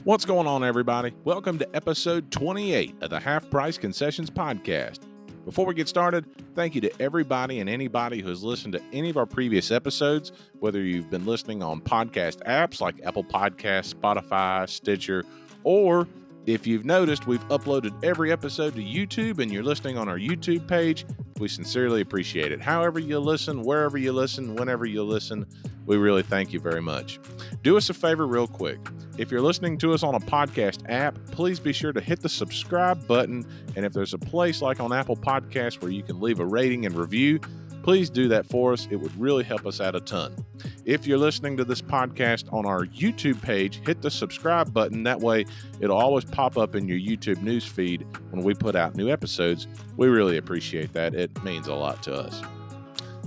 What's going on, everybody? Welcome to episode 28 of the Half Price Concessions podcast. Before we get started, thank you to everybody and anybody who has listened to any of our previous episodes, whether you've been listening on podcast apps like Apple Podcasts, Spotify, Stitcher, or if you've noticed, we've uploaded every episode to YouTube and you're listening on our YouTube page. We sincerely appreciate it. However you listen, wherever you listen, whenever you listen, we really thank you very much. Do us a favor real quick. If you're listening to us on a podcast app, please be sure to hit the subscribe button. And if there's a place like on Apple Podcasts where you can leave a rating and review, please do that for us. It would really help us out a ton. If you're listening to this podcast on our YouTube page, hit the subscribe button. That way, it'll always pop up in your YouTube news feed when we put out new episodes. We really appreciate that. It means a lot to us.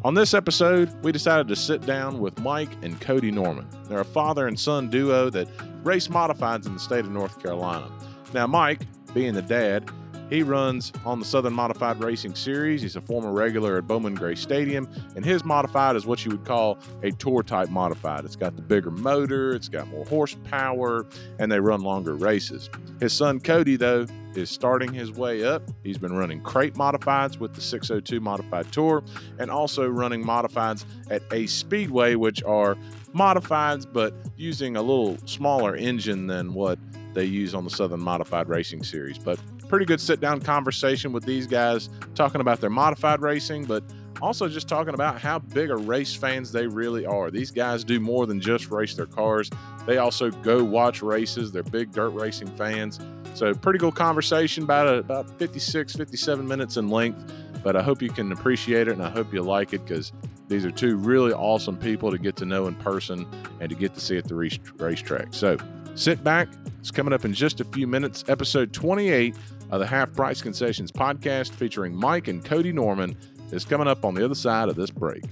On this episode, we decided to sit down with Mike and Cody Norman. They're a father and son duo that race modifieds in the state of North Carolina. Now, Mike, being the dad, he runs on the Southern Modified Racing Series. He's a former regular at Bowman Gray Stadium, and his modified is what you would call a tour-type modified. It's got the bigger motor, it's got more horsepower, and they run longer races. His son Cody, though, is starting his way up. He's been running crate modifieds with the 602 Modified Tour, and also running modifieds at Ace Speedway, which are modifieds, but using a little smaller engine than what they use on the Southern Modified Racing Series. But pretty good sit-down conversation with these guys, talking about their modified racing, but also just talking about how big of race fans they really are. These guys do more than just race their cars. They also go watch races. They're big dirt racing fans. So pretty cool conversation, about 56, 57 minutes in length. But I hope you can appreciate it, and I hope you like it, because these are two really awesome people to get to know in person and to get to see at the racetrack. So sit back. It's coming up in just a few minutes. Episode 28 of the Half Price Concessions podcast featuring Mike and Cody Norman is coming up on the other side of this break.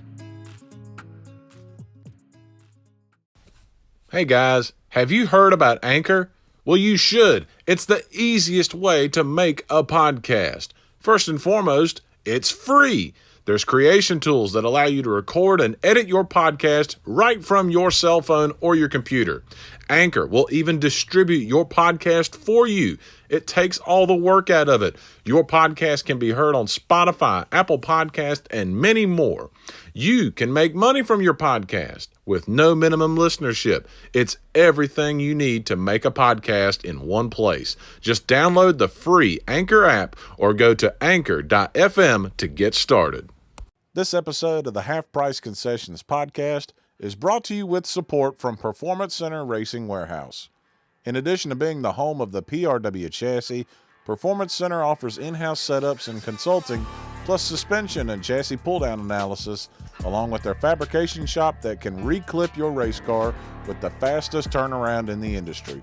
Hey guys, have you heard about Anchor? Well, you should. It's the easiest way to make a podcast. First and foremost, it's free. There's creation tools that allow you to record and edit your podcast right from your cell phone or your computer. Anchor will even distribute your podcast for you. It takes all the work out of it. Your podcast can be heard on Spotify, Apple Podcasts, and many more. You can make money from your podcast with no minimum listenership. It's everything you need to make a podcast in one place. Just download the free Anchor app or go to anchor.fm to get started. This episode of the Half Price Concessions podcast is brought to you with support from Performance Center Racing Warehouse. In addition to being the home of the PRW chassis, Performance Center offers in-house setups and consulting, plus suspension and chassis pull-down analysis, along with their fabrication shop that can re-clip your race car with the fastest turnaround in the industry.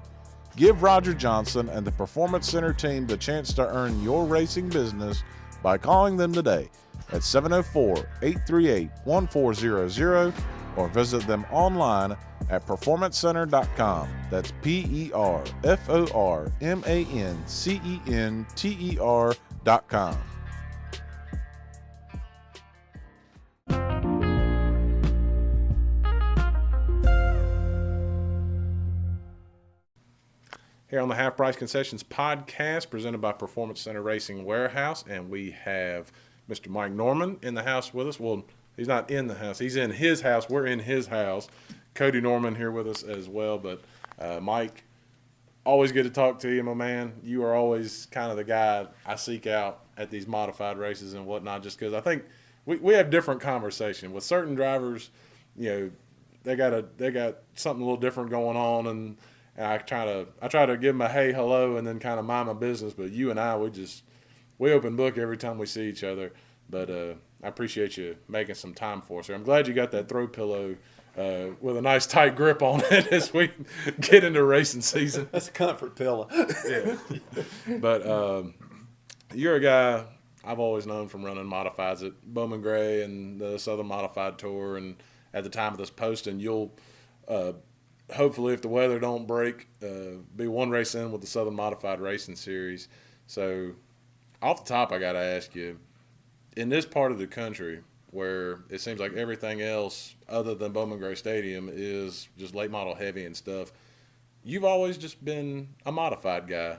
Give Roger Johnson and the Performance Center team the chance to earn your racing business by calling them today at 704-838-1400 or visit them online at performancecenter.com. That's PERFORMANCENTER.com. Here on the Half Price Concessions podcast, presented by Performance Center Racing Warehouse, and we have Mr. Mike Norman in the house with us. Well, he's not in the house. He's in his house. We're in his house. Cody Norman here with us as well. But Mike, always good to talk to you, my man. You are always kind of the guy I seek out at these modified races and whatnot, just because I think we have different conversation with certain drivers. You know, they got something a little different going on, and I try to give them a hey, hello, and then kind of mind my business. But you and I, we open book every time we see each other. But I appreciate you making some time for us. I'm glad you got that throw pillow with a nice tight grip on it as we get into racing season. That's a comfort pillow. Yeah. But you're a guy I've always known from running modifieds at Bowman Gray and the Southern Modified Tour. And at the time of this posting, you'll hopefully, if the weather don't break, be one race in with the Southern Modified Racing Series. So off the top, I got to ask you, in this part of the country where it seems like everything else other than Bowman Gray Stadium is just late model heavy and stuff, you've always just been a modified guy.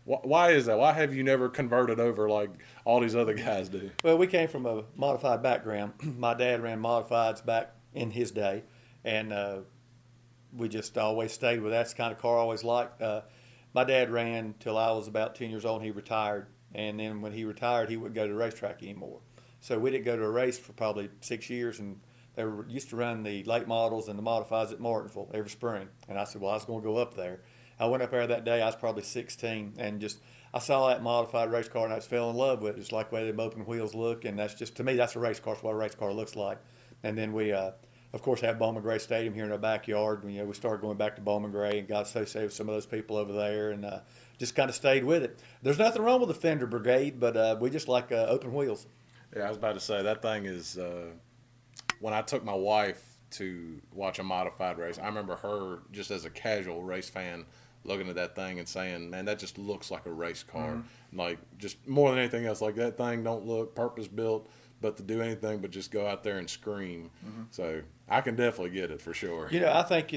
Why is that? Why have you never converted over like all these other guys do? Well, we came from a modified background. My dad ran modifieds back in his day, and we just always stayed with that. That's the kind of car I always liked. My dad ran till I was about 10 years old, and he retired. And then when he retired, he wouldn't go to the racetrack anymore. So we didn't go to a race for probably 6 years, and they used to run the late models and the modifieds at Martinsville every spring. And I said, well, I was going to go up there. I went up there that day. I was probably 16, and just I saw that modified race car, and I just fell in love with it. Just like the way them open wheels look, and that's just, to me, that's a race car. That's what a race car looks like. And then we, of course, have Bowman Gray Stadium here in our backyard. You know, we started going back to Bowman Gray and got associated with some of those people over there, and just kind of stayed with it. There's nothing wrong with the fender brigade, but we just like open wheels. Yeah, I was about to say that thing is. When I took my wife to watch a modified race, I remember her just as a casual race fan looking at that thing and saying, man, that just looks like a race car. Mm-hmm. Like, just more than anything else, like that thing don't look purpose built, but to do anything but just go out there and scream. Mm-hmm. So I can definitely get it for sure. You know, I think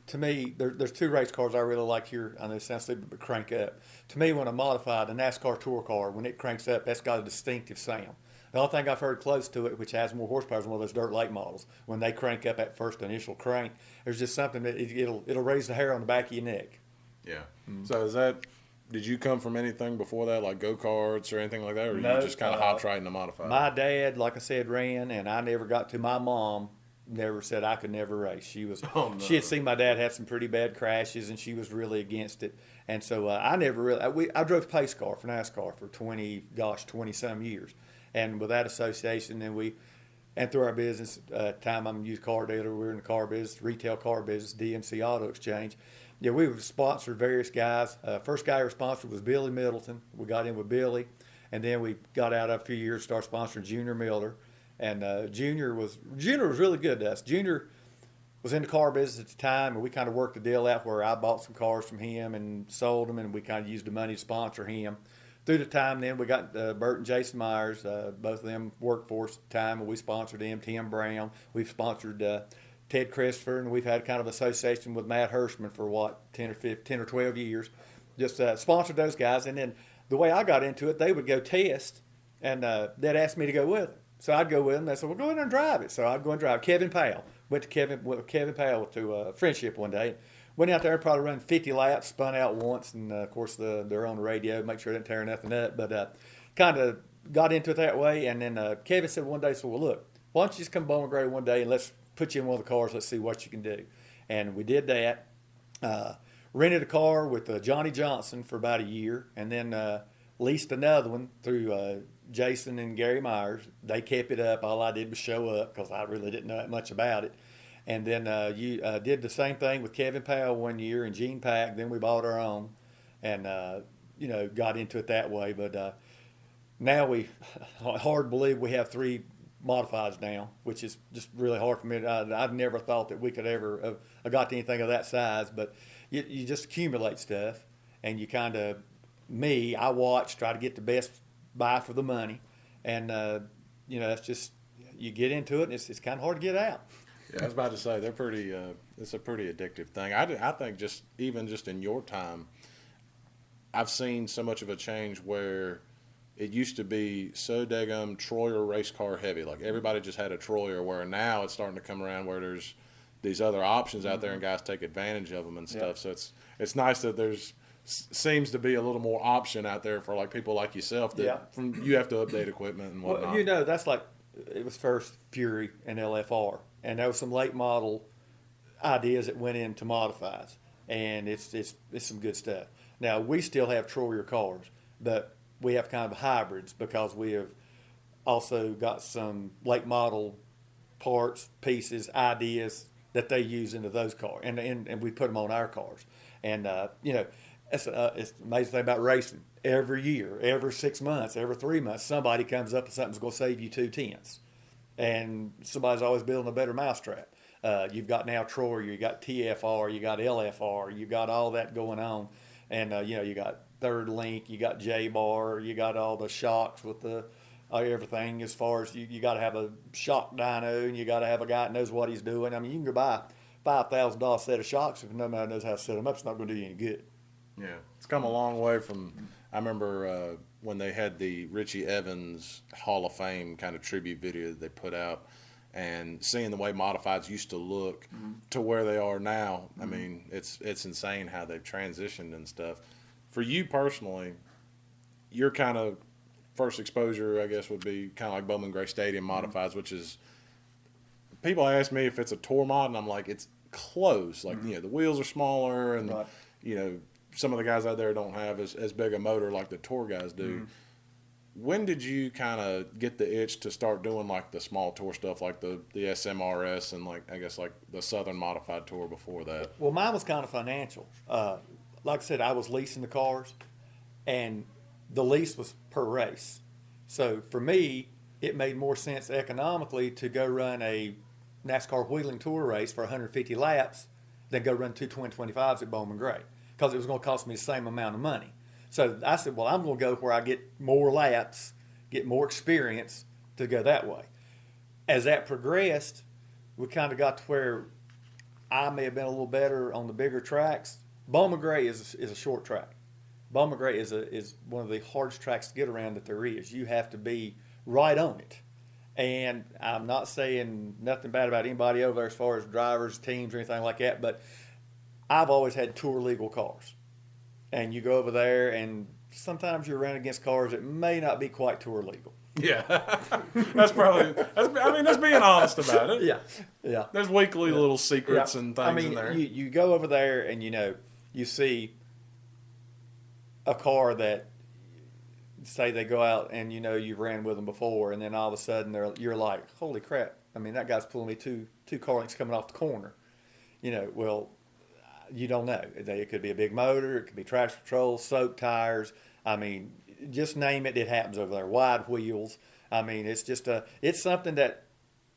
to me, there's two race cars I really like here. I know it sounds stupid, but crank up. To me, when a modified, a NASCAR tour car, when it cranks up, that's got a distinctive sound. The only thing I've heard close to it, which has more horsepower, is one of those dirt late models. When they crank up at first initial crank, there's just something that it'll raise the hair on the back of your neck. Yeah. Mm-hmm. So did you come from anything before that, like go-karts or anything like that, or no, you just kind of hot riding a modified? My dad, like I said, ran, and I never got to. My mom never said I could never race. She had seen my dad have some pretty bad crashes, and she was really against it. And so I never really. I drove pace car for NASCAR for 20-some years. And with that association, and through our business, time I'm a used car dealer, we were in the car business, retail car business, DMC Auto Exchange. Yeah, we were sponsored various guys. First guy we sponsored was Billy Middleton. We got in with Billy, and then we got out a few years, started sponsoring Junior Miller. And Junior was really good to us. Junior was in the car business at the time, and we kind of worked the deal out where I bought some cars from him and sold them, and we kind of used the money to sponsor him. Through the time then, we got Bert and Jason Myers. Both of them worked for us at the time, and we sponsored them. Tim Brown. We've sponsored Ted Christopher, and we've had kind of association with Matt Hirschman for 10 or 12 years. Just sponsored those guys. And then the way I got into it, they would go test, and they'd ask me to go with them. So I'd go with them. They said, well, go in there and drive it. So I'd go and drive. Kevin Powell. Went with Kevin Powell to Friendship one day. Went out there and probably run 50 laps, spun out once, and of course they're on the radio, make sure I didn't tear nothing up. But kind of got into it that way. And then Kevin said one day, well, look, why don't you just come to Bowman Gray one day and let's put you in one of the cars, let's see what you can do. And we did that. Rented a car with Johnny Johnson for about a year, and then leased another one through Jason and Gary Myers. They kept it up. All I did was show up because I really didn't know that much about it. And then you did the same thing with Kevin Powell one year and Gene Pack. Then we bought our own, and got into it that way. But now hard to believe we have 3 modifieds now, which is just really hard for me. I've never thought that we could ever have got to anything of that size. But you just accumulate stuff, and you kind of I watch, try to get the best buy for the money, and it's just you get into it, and it's kind of hard to get out. Yeah, I was about to say they're pretty. It's a pretty addictive thing. I think just in your time, I've seen so much of a change where it used to be so daggum Troyer race car heavy. Like everybody just had a Troyer. Where now it's starting to come around where there's these other options out there and guys take advantage of them and stuff. Yeah. So it's nice that there's seems to be a little more option out there for like people like yourself that you have to update equipment and whatnot. Well, that's like it was first Fury and LFR. And there was some late model ideas that went into modifieds, and it's some good stuff. Now we still have Troyer cars, but we have kind of hybrids because we have also got some late model parts, pieces, ideas that they use into those cars, and we put them on our cars. And it's the amazing thing about racing. Every year, every 6 months, every 3 months, somebody comes up and something's going to save you 2/10. And somebody's always building a better mousetrap. You've got now Troyer, you got TFR, you got LFR, you got all that going on, and you got Third Link, you got J-Bar, you got all the shocks with the everything. As far as you got to have a shock dyno, and you got to have a guy that knows what he's doing. I mean, you can go buy $5,000 set of shocks, if nobody knows how to set them up, it's not going to do you any good. Yeah, it's come a long way from. I remember when they had the Richie Evans Hall of Fame kind of tribute video that they put out, and seeing the way modifieds used to look to where they are now. I mean, it's insane how they've transitioned and stuff. For you personally, your kind of first exposure, I guess, would be kind of like Bowman Gray Stadium modifieds, which is, people ask me if it's a tour mod, and I'm like, it's close. Like, the wheels are smaller, and, some of the guys out there don't have as big a motor like the tour guys do. When did you kind of get the itch to start doing like the small tour stuff, like the SMRS and like, I guess, like the Southern Modified Tour before that? Well, mine was kind of financial. Like I said, I was leasing the cars, and the lease was per race. So for me, it made more sense economically to go run a NASCAR wheeling tour race for 150 laps than go run two 2025s at Bowman Gray, because it was going to cost me the same amount of money. So I said, well, I'm going to go where I get more laps, get more experience to go that way. As that progressed, we kind of got to where I may have been a little better on the bigger tracks. Bowman Gray is a short track. Bowman Gray is one of the hardest tracks to get around that there is. You have to be right on it. And I'm not saying nothing bad about anybody over there as far as drivers, teams, or anything like that, but I've always had tour legal cars. And you go over there, and sometimes you're running against cars that may not be quite tour legal. Yeah, that's being honest about it. Yeah. There's weekly little secrets and things in there. You go over there, and you see a car that, say they go out and you've ran with them before, and then all of a sudden you're like, holy crap! I mean, that guy's pulling me two car lengths coming off the corner. Well, you don't know. It could be a big motor. It could be traction control, soaked tires. I mean, just name it. It happens over there. Wide wheels. I mean, it's something that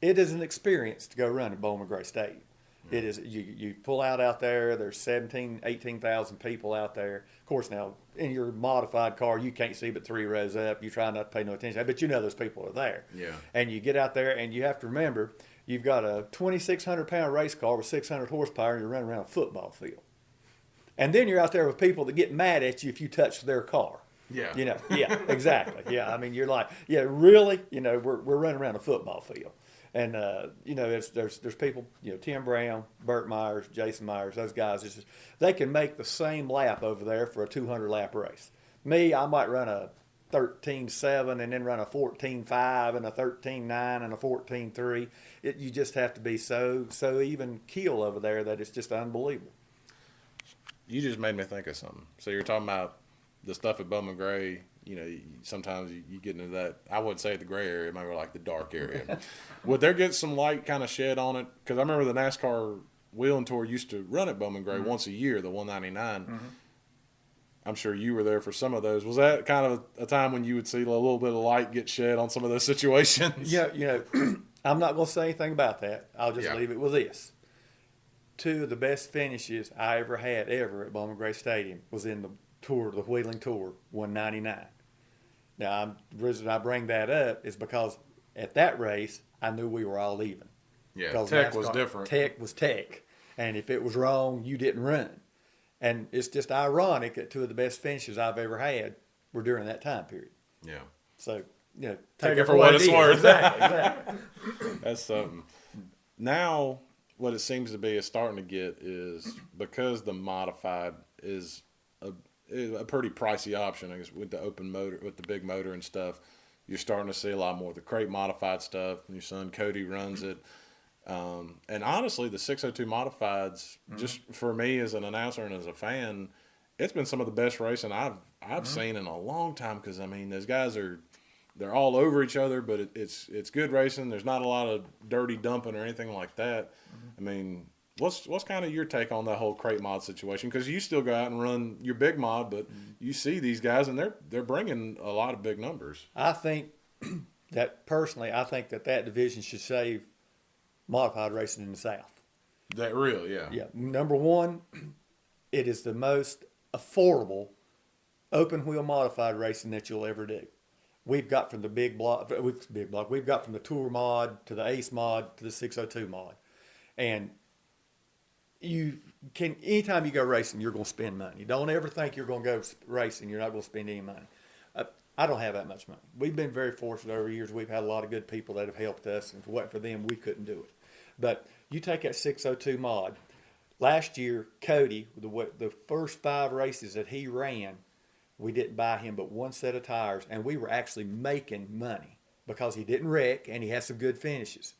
it is an experience to go run at Bowman Gray Stadium. It is. You pull out there. There's 18,000 people out there. Of course, now in your modified car, you can't see but 3 rows up. You try not to pay no attention, but those people are there. Yeah. And you get out there, and you have to remember, you've got a 2,600-pound race car with 600 horsepower, and you're running around a football field. And then you're out there with people that get mad at you if you touch their car. Yeah. Yeah, exactly. Yeah, I mean, you're like, yeah, really? We're running around a football field. And, there's people, Tim Brown, Burt Myers, Jason Myers, those guys, they can make the same lap over there for a 200-lap race. Me, I might run a 13.7 and then run a 14.5 and a 13.9 and a 14.3. You just have to be so even keel over there that it's just unbelievable. You just made me think of something. So you're talking about the stuff at Bowman Gray. Sometimes you get into that, I wouldn't say the gray area, maybe like the dark area. Would there get some light kind of shed on it? Because I remember the NASCAR Wheeling Tour used to run at Bowman Gray once a year, the 199. I'm sure you were there for some of those. Was that kind of a time when you would see a little bit of light get shed on some of those situations? Yeah, I'm not going to say anything about that. I'll just leave it with this. 2 of the best finishes I ever had at Bowman Gray Stadium was in the Wheeling Tour 199. Now, the reason I bring that up is because at that race, I knew we were all even. Yeah, tech was different. Tech was tech. And if it was wrong, you didn't run. And it's just ironic that 2 of the best finishes I've ever had were during that time period. Yeah. So, take it for what it's worth. Exactly. That's something. Now, what it seems to be is starting to get is, because the modified is a pretty pricey option, I guess, with the open motor, with the big motor and stuff, you're starting to see a lot more of the crate modified stuff. Your son Cody runs it. And honestly, the 602 modifieds, just for me as an announcer and as a fan, it's been some of the best racing I've seen in a long time. Because I mean, those guys they're all over each other, but it's good racing. There's not a lot of dirty dumping or anything like that. I mean, what's kind of your take on that whole crate mod situation? Because you still go out and run your big mod, but you see these guys and they're bringing a lot of big numbers. I think that personally, that division should save modified racing in the South. That really, yeah. Yeah. Number one, it is the most affordable open wheel modified racing that you'll ever do. We've got from the big block, we've got from the Tour mod to the Ace mod to the 602 mod. And anytime you go racing, you're going to spend money. Don't ever think you're going to go racing, you're not going to spend any money. I don't have that much money. We've been very fortunate over the years. We've had a lot of good people that have helped us, and if it wasn't for them, we couldn't do it. But you take that 602 mod. Last year, Cody, the first 5 races that he ran, we didn't buy him but one set of tires, and we were actually making money because he didn't wreck and he had some good finishes.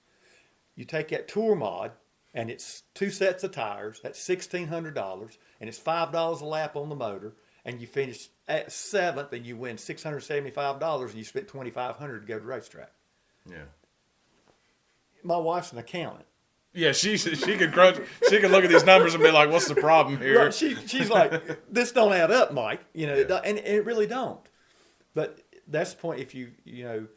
You take that tour mod, and it's 2 sets of tires. That's $1,600, and it's $5 a lap on the motor. And you finish at 7th, and you win $675, and you spent $2,500 to go to the racetrack. Yeah. My wife's an accountant. Yeah, she could crunch. She could look at these numbers and be like, "What's the problem here?" Right, she's like, "This don't add up, Mike." You know, and it really don't. But that's the point. If you know,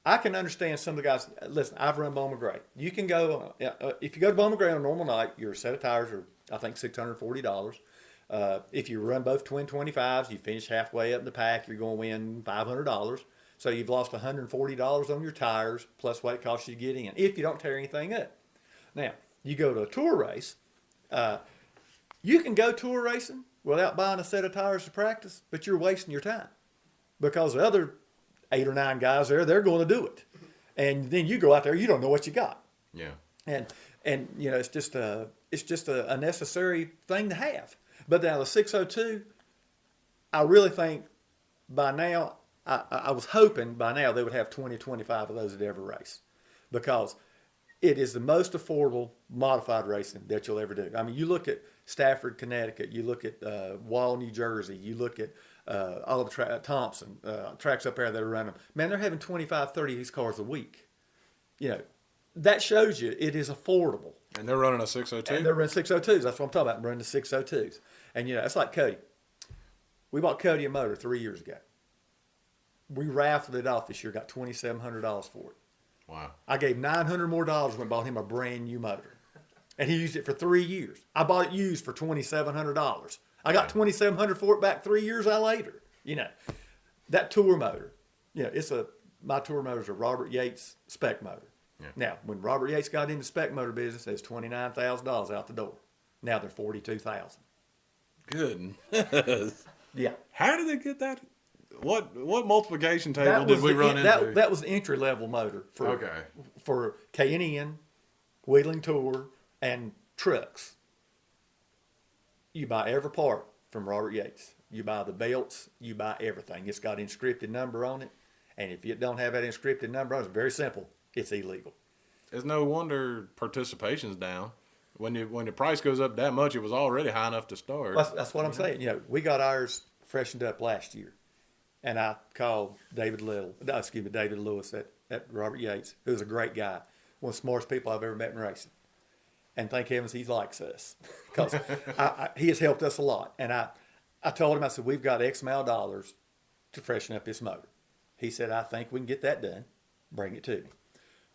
I can understand some of the guys. Listen, I've run Bowman Gray. You can go if you go to Bowman Gray on a normal night, your set of tires are I think $640. If you run both twin 25s, you finish halfway up in the pack, you're going to win $500. So you've lost $140 on your tires plus what it costs you to get in if you don't tear anything up. Now, you go to a tour race, you can go tour racing without buying a set of tires to practice, but you're wasting your time because the other 8 or 9 guys there, they're going to do it. And then you go out there, you don't know what you got. Yeah. And you know, it's just a necessary thing to have. But now the 602, I really think by now, I was hoping by now they would have 20, 25 of those at every race because it is the most affordable modified racing that you'll ever do. I mean, you look at Stafford, Connecticut, you look at Wall, New Jersey, you look at all the Thompson, tracks up there that are running. Man, they're having 25, 30 of these cars a week. You know, that shows you it is affordable. And they're running a 602? And they're running 602s. That's what I'm talking about, running the 602s. And, you know, it's like Cody. We bought Cody a motor 3 years ago. We raffled it off this year, got $2,700 for it. Wow. I gave $900 more when I bought him a brand new motor. And he used it for 3 years. I bought it used for $2,700. I got $2,700 for it back 3 years later. You know, that tour motor, you know, my tour motor is a Robert Yates spec motor. Yeah. Now, when Robert Yates got into spec motor business, it was $29,000 out the door. Now they're $42,000. Good. Yeah. How did they get that? What multiplication table did we run into? That was the entry level motor for K&N, Wheeling Tour, and trucks. You buy every part from Robert Yates. You buy the belts. You buy everything. It's got an inscripted number on it, and if you don't have that inscripted number on it, it's very simple. It's illegal. It's no wonder participation's down. When the price goes up that much, it was already high enough to start. That's what I'm saying. You know, we got ours freshened up last year. And I called David Lewis at Robert Yates, who's a great guy, one of the smartest people I've ever met in racing. And thank heavens he likes us because he has helped us a lot. And I told him, I said, we've got X amount of dollars to freshen up this motor. He said, I think we can get that done. Bring it to me.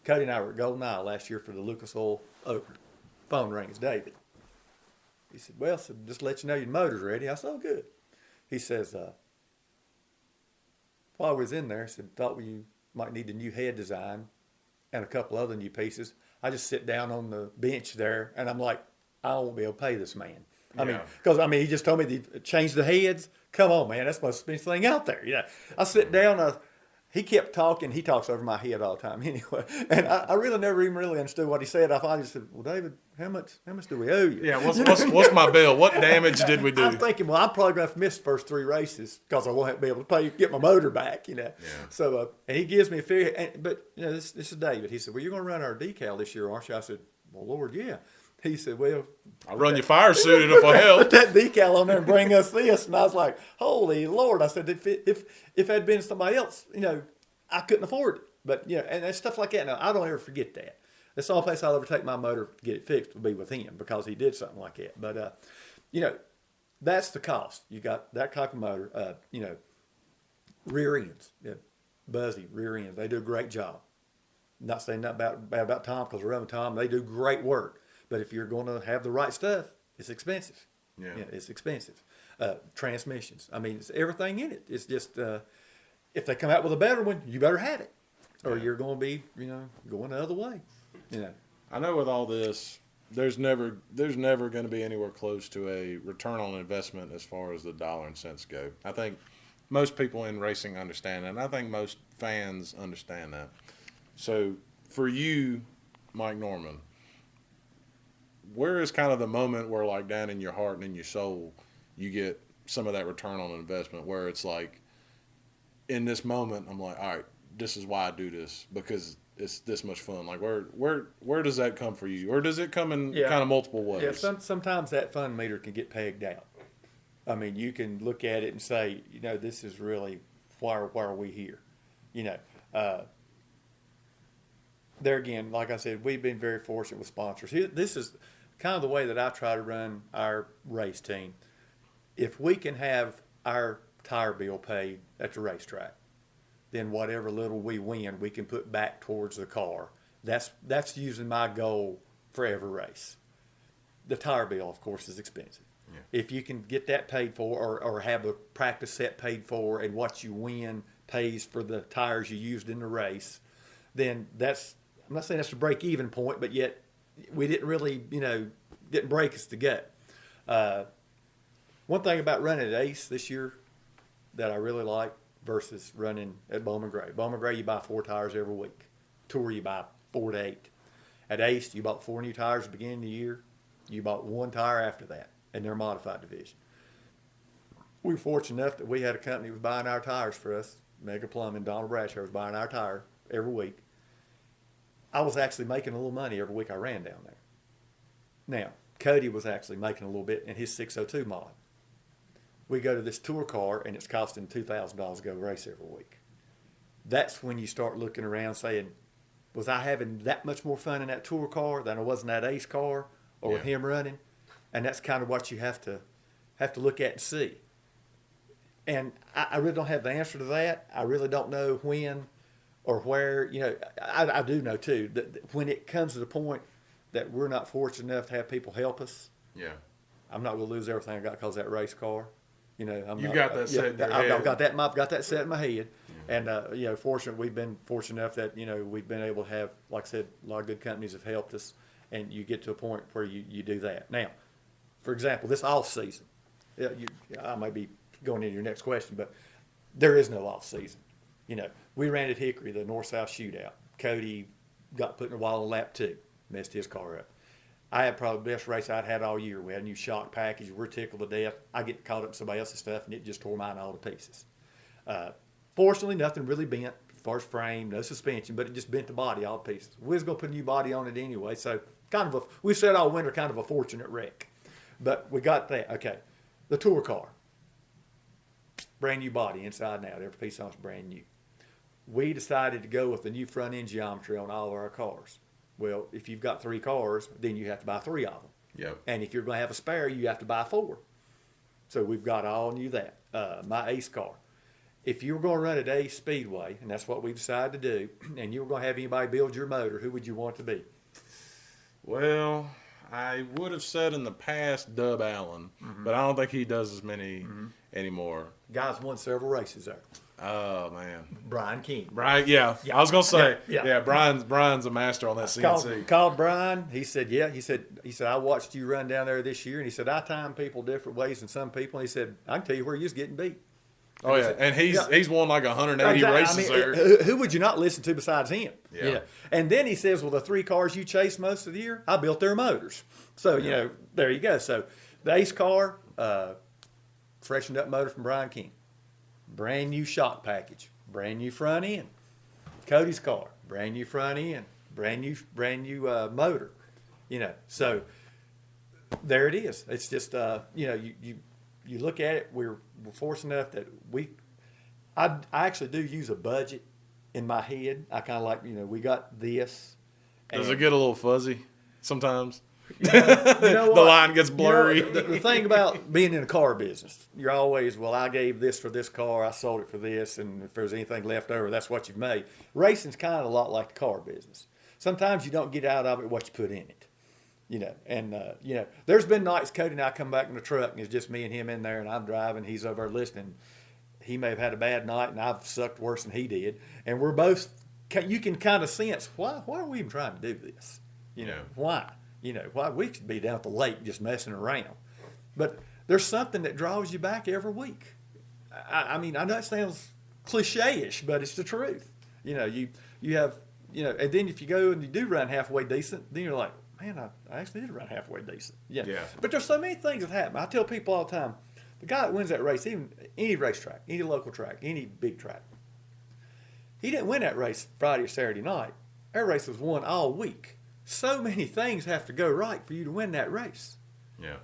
Cody and I were at Golden Isle last year for the Lucas Oil Open. Phone rings, David. He said, well, so just to let you know your motor's ready. I said, oh, good. He says, while I was in there, I said, thought you might need a new head design and a couple other new pieces. I just sit down on the bench there, and I'm like, I won't be able to pay this man. Because he just told me to change the heads. Come on, man, that's the most expensive thing out there. Yeah, I sit down. He kept talking. He talks over my head all the time anyway. And I really never even really understood what he said. I finally said, well, David, how much do we owe you? Yeah, what's my bill? What damage did we do? I'm thinking, well, I'm probably going to have to miss the first 3 races because I won't be able to get my motor back, you know. Yeah. So, and he gives me a figure. But, you know, this is David. He said, well, you're going to run our decal this year, aren't you? I said, well, Lord, yeah. He said, well, I'll run your fire suit if I help. Put that decal on there and bring us this. And I was like, holy Lord. I said, if it had been somebody else, you know, I couldn't afford it. But, you know, and stuff like that. Now, I don't ever forget that. That's the only place I'll ever take my motor to get it fixed will be with him because he did something like that. But, you know, that's the cost. You got that type of motor. You know, rear ends, Buzzy rear ends. They do a great job. Not saying nothing bad about Tom because we're running Tom. They do great work. But if you're going to have the right stuff, it's expensive. Yeah, it's expensive. Transmissions. I mean, it's everything in it. It's just if they come out with a better one, you better have it, or you're going to be, you know, going the other way. You know. I know with all this, there's never going to be anywhere close to a return on investment as far as the dollar and cents go. I think most people in racing understand that, and I think most fans understand that. So for you, Mike Norman, where is kind of the moment where, like, down in your heart and in your soul, you get some of that return on investment, where it's like, in this moment, I'm like, all right, this is why I do this, because it's this much fun. Like, where does that come for you? Or does it come in kind of multiple ways? Yeah, sometimes that fun meter can get pegged out. I mean, you can look at it and say, this is really, why are we here? There again, like I said, we've been very fortunate with sponsors. This is kind of the way that I try to run our race team. If we can have our tire bill paid at the racetrack, then whatever little we win, we can put back towards the car. That's usually my goal for every race. The tire bill, of course, is expensive. Yeah. If you can get that paid for, or have a practice set paid for, and what you win pays for the tires you used in the race, then I'm not saying that's the break-even point, but yet we didn't really, didn't break us to gut. One thing about running at Ace this year that I really like versus running at Bowman Gray. Bowman Gray, you buy 4 tires every week. Tour, you buy 4 to 8. At Ace, you bought 4 new tires at the beginning of the year. You bought 1 tire after that in their modified division. We were fortunate enough that we had a company that was buying our tires for us. Mega Plumbing, Donald Bradshaw was buying our tire every week. I was actually making a little money every week I ran down there. Now, Cody was actually making a little bit in his 602 mod. We go to this tour car, and it's costing $2,000 to go race every week. That's when you start looking around saying, was I having that much more fun in that tour car than I was in that Ace car or with him running? And that's kind of what you have to look at and see. And I really don't have the answer to that. I really don't know when or where. I do know, too, that when it comes to the point that we're not fortunate enough to have people help us, I'm not going to lose everything I got because of that race car. You've got that set in your head. I've got that set in my head. And, we've been fortunate enough that, we've been able to have, like I said, a lot of good companies have helped us, and you get to a point where you do that. Now, for example, this off season, I may be going into your next question, but there is no off season. We ran at Hickory, the North-South shootout. Cody got put in a wall on lap 2, messed his car up. I had probably the best race I'd had all year. We had a new shock package. We're tickled to death. I get caught up in somebody else's stuff, and it just tore mine all to pieces. Fortunately, nothing really bent. First frame, no suspension, but it just bent the body all to pieces. We was going to put a new body on it anyway, so we said all winter kind of a fortunate wreck. But we got that. Okay, the tour car. Brand new body, inside and out. Every piece on it's brand new. We decided to go with the new front end geometry on all of our cars. Well, if you've got 3 cars, then you have to buy 3 of them. Yep. And if you're going to have a spare, you have to buy 4. So we've got all new that. My Ace car. If you were going to run at Ace Speedway, and that's what we decided to do, and you were going to have anybody build your motor, who would you want it to be? Well, I would have said in the past Dub Allen, but I don't think he does as many anymore. Guy's won several races there. Oh, man. Brian King. Brian, yeah. I was going to say, Brian's a master on that CNC. Called Brian. He said, He said, I watched you run down there this year, and he said, I time people different ways than some people. And he said, I can tell you where you're getting beat. Oh, yeah. And he's won like 180 races there. Who would you not listen to besides him? Yeah. And then he says, well, the 3 cars you chased most of the year, I built their motors. So, there you go. So, the Ace car, freshened up motor from Brian King. Brand new shock package. Brand new front end. Cody's car. Brand new front end. Brand new motor. So, there it is. It's just, you look at it, we're fortunate enough that I actually do use a budget in my head. I kind of like, we got this. Does it get a little fuzzy sometimes? The line gets blurry. The thing about being in a car business, you're always, I gave this for this car, I sold it for this, and if there's anything left over, that's what you've made. Racing's kind of a lot like the car business. Sometimes you don't get out of it what you put in it. There's been nights Cody and I come back in the truck and it's just me and him in there and I'm driving, he's over there listening. He may have had a bad night and I've sucked worse than he did. And we're both, you can kind of sense, why are we even trying to do this? Why? You know, why we could be down at the lake just messing around. But there's something that draws you back every week. I mean, I know it sounds cliche-ish, but it's the truth. You know, you have, you know, and then if you go and you do run halfway decent, then you're like, man, I actually did run halfway decent. Yeah. But there's so many things that happen. I tell people all the time, the guy that wins that race, even any racetrack, any local track, any big track, he didn't win that race Friday or Saturday night. That race was won all week. So many things have to go right for you to win that race. Yeah.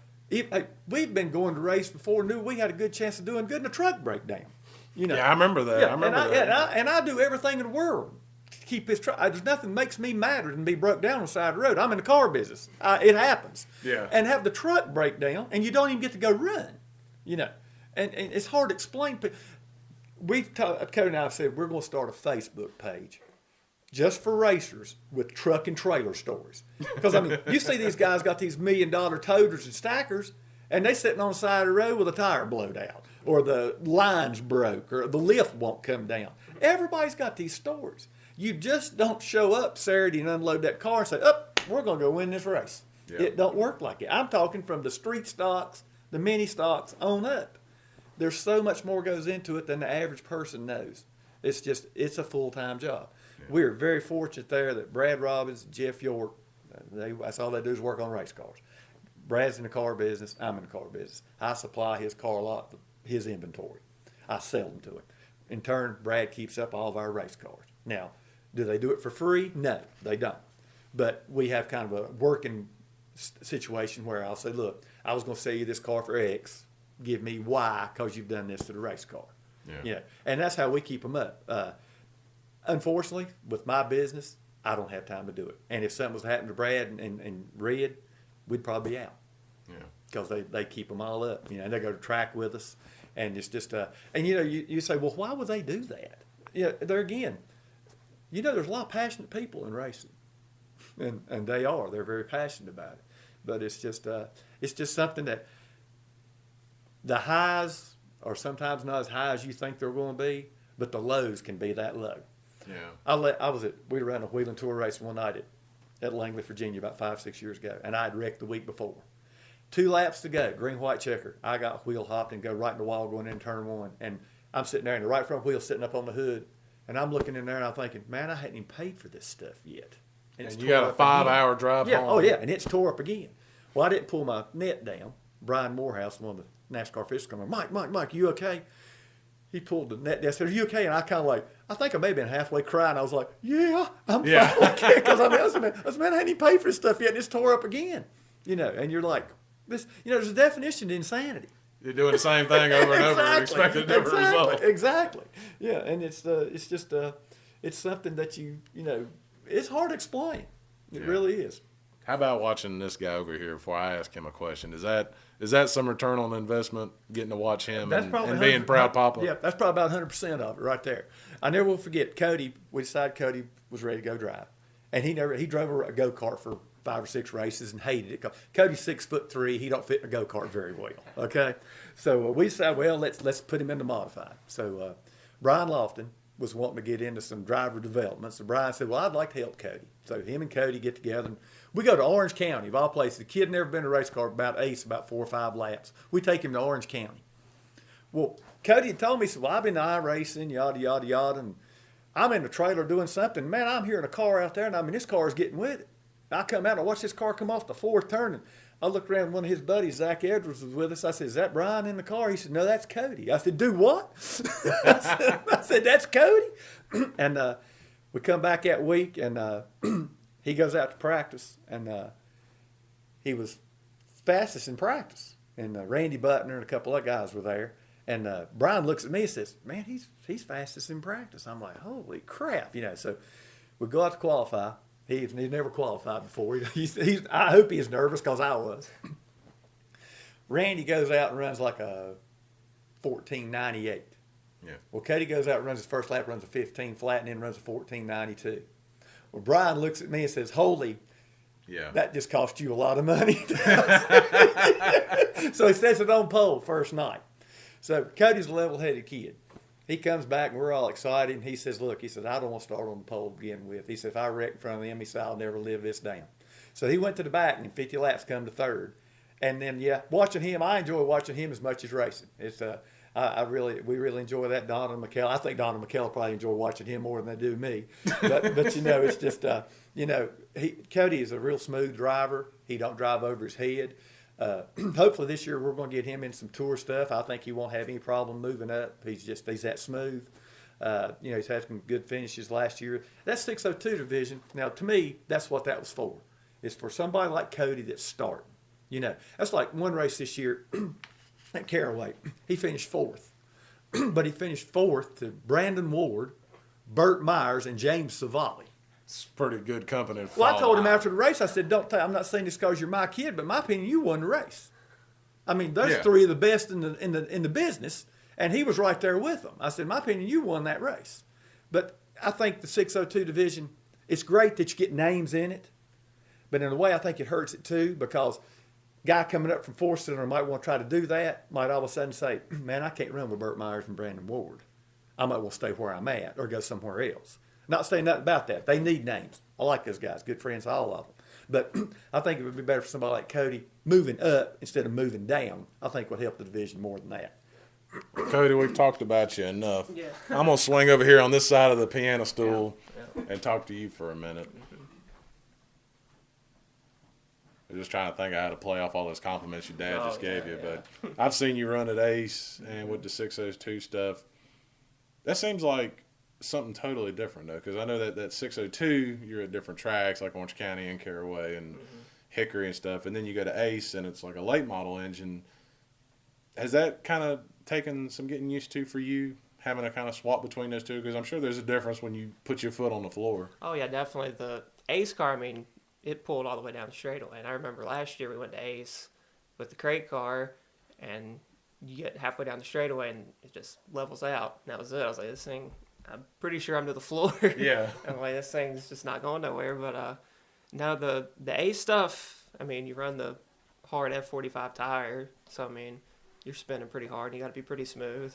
We've been going to race before, knew we had a good chance of doing good, and the truck break down. You know. Yeah, I remember that. I remember that. And I do everything in the world to keep this truck. There's nothing makes me madder than be broke down on the side of the road. I'm in the car business. It happens. Yeah. And have the truck break down, and you don't even get to go run. You know. And it's hard to explain. Cody and I have said we're going to start a Facebook page just for racers with truck and trailer stories. Because, I mean, you see these guys got these $1 million toters and stackers, and they sitting on the side of the road with a tire blowed out, or the lines broke, or the lift won't come down. Everybody's got these stories. You just don't show up Saturday and unload that car and say, we're going to go win this race. Yeah. It don't work like it. I'm talking from the street stocks, the mini stocks on up. There's so much more goes into it than the average person knows. It's a full-time job. Yeah. We're very fortunate there that Brad Robbins, Jeff York, that's all they do is work on race cars. Brad's in the car business. I'm in the car business. I supply his car lot, his inventory. I sell them to him. In turn, Brad keeps up all of our race cars. Now, do they do it for free? No, they don't. But we have kind of a working situation where I'll say, look, I was going to sell you this car for X. Give me Y because you've done this to the race car. Yeah. You know, and that's how we keep them up. Unfortunately, with my business, I don't have time to do it. And if something was to happen to Brad and Red, we'd probably be out. Yeah. Because they keep them all up. You know, and they go to track with us. And it's just, and you know, you say, well, why would they do that? Yeah, there again, you know, there's a lot of passionate people in racing. And they are. They're very passionate about it. But it's just something that the highs are sometimes not as high as you think they're going to be, but the lows can be that low. Yeah. We ran a wheeling tour race one night at Langley, Virginia about 5-6 years ago, and I had wrecked the week before. 2 laps to go, green, white checker. I got wheel hopped and go right in the wall going in turn one, and I'm sitting there in the right front wheel sitting up on the hood, and I'm looking in there and I'm thinking, man, I hadn't even paid for this stuff yet. And you got a 5-hour drive home. Oh, yeah, and it's tore up again. Well, I didn't pull my net down. Brian Morehouse, one of the NASCAR officials, come on, Mike, you okay? He pulled the net down. I said, are you okay? And I kind of I think I may have been halfway crying. I was like, yeah, I'm fine. Because I was, man, I hadn't even paid for this stuff yet, and it's tore up again. You know, and you're like, this. You know, there's a definition to insanity. You're doing the same thing over and over and expecting a different result. Exactly. Yeah, and it's just it's something that you know, it's hard to explain. It really is. How about watching this guy over here before I ask him a question? Is that some return on investment, getting to watch him and being proud papa? Yeah, that's probably about 100% of it right there. I never will forget Cody. We decided Cody was ready to go drive. And he drove a go-kart for 5 or 6 races and hated it. Cody's 6'3". He don't fit in a go-kart very well. Okay? So we decided, well, let's put him in the modified. So Brian Lofton was wanting to get into some driver development. So Brian said, well, I'd like to help Cody. So him and Cody get together. And we go to Orange County, of all places. The kid never been in a race car about Ace, about 4 or 5 laps. We take him to Orange County. Well, Cody had told me, he said, well, I've been iRacing, yada, yada, yada, and I'm in the trailer doing something. Man, I'm hearing a car out there, and I mean, this car is getting with it. I come out and watch this car come off the 4th turn, and I looked around, one of his buddies, Zach Edwards, was with us. I said, is that Brian in the car? He said, no, that's Cody. I said, do what? I said, that's Cody? And we come back that week, and he goes out to practice, and he was fastest in practice. And Randy Butner and a couple of guys were there. And Brian looks at me and says, man, he's fastest in practice. I'm like, holy crap. You know, so we go out to qualify. He's never qualified before. I hope he's nervous because I was. Randy goes out and runs like a 14.98. Yeah. Well, Cody goes out and runs his first lap, runs a 15 flat, and then runs a 14.92. Well, Brian looks at me and says, holy, that just cost you a lot of money. So he sets it on pole first night. So Cody's a level-headed kid. He comes back, and we're all excited, and he says, look, I don't want to start on the pole to begin with. He said, if I wreck in front of them, he said, I'll never live this down. So he went to the back, and 50 laps come to third. And then, watching him, I enjoy watching him as much as racing. It's we really enjoy that. Donna and McKell. I think Donna and McKell probably enjoy watching him more than they do me. But it's just Cody is a real smooth driver. He don't drive over his head. Hopefully this year we're going to get him in some tour stuff. I think he won't have any problem moving up. He's that smooth. He's had some good finishes last year. That 602 division. Now to me, that's what that was for. It's for somebody like Cody that's starting. That's like one race this year. At Caraway, he finished fourth, but he finished fourth to Brandon Ward, Burt Myers, and James Savali. It's pretty good company. Well, I told him after the race, I said, I'm not saying this because you're my kid, but in my opinion, you won the race. I mean, those three are the best in the business, and he was right there with them. I said, in my opinion, you won that race. But I think the 602 division, it's great that you get names in it, but in a way, I think it hurts it too because guy coming up from fourth center might want to try to do that, might all of a sudden say, man, I can't run with Burt Myers and Brandon Ward. I might want to stay where I'm at or go somewhere else. Not saying nothing about that. They need names. I like those guys. Good friends, all of them. But I think it would be better for somebody like Cody moving up instead of moving down. I think would help the division more than that. Cody, we've talked about you enough. Yeah. I'm going to swing over here on this side of the piano stool and talk to you for a minute. I'm just trying to think of how to play off all those compliments your dad just gave you. But I've seen you run at Ace and with the 602 stuff. That seems like something totally different, though, because I know that 602, you're at different tracks like Orange County and Caraway and Hickory and stuff. And then you go to Ace and it's like a late model engine. Has that kind of taken some getting used to for you, having to kind of swap between those two? Because I'm sure there's a difference when you put your foot on the floor. Oh, yeah, definitely. The Ace car, it pulled all the way down the straightaway. And I remember last year we went to Ace with the crate car, and you get halfway down the straightaway, and it just levels out. And that was it. I was like, this thing, I'm pretty sure I'm to the floor. Yeah. I'm like, this thing's just not going nowhere. But now the Ace stuff, you run the hard F45 tire, so, you're spinning pretty hard. You got to be pretty smooth.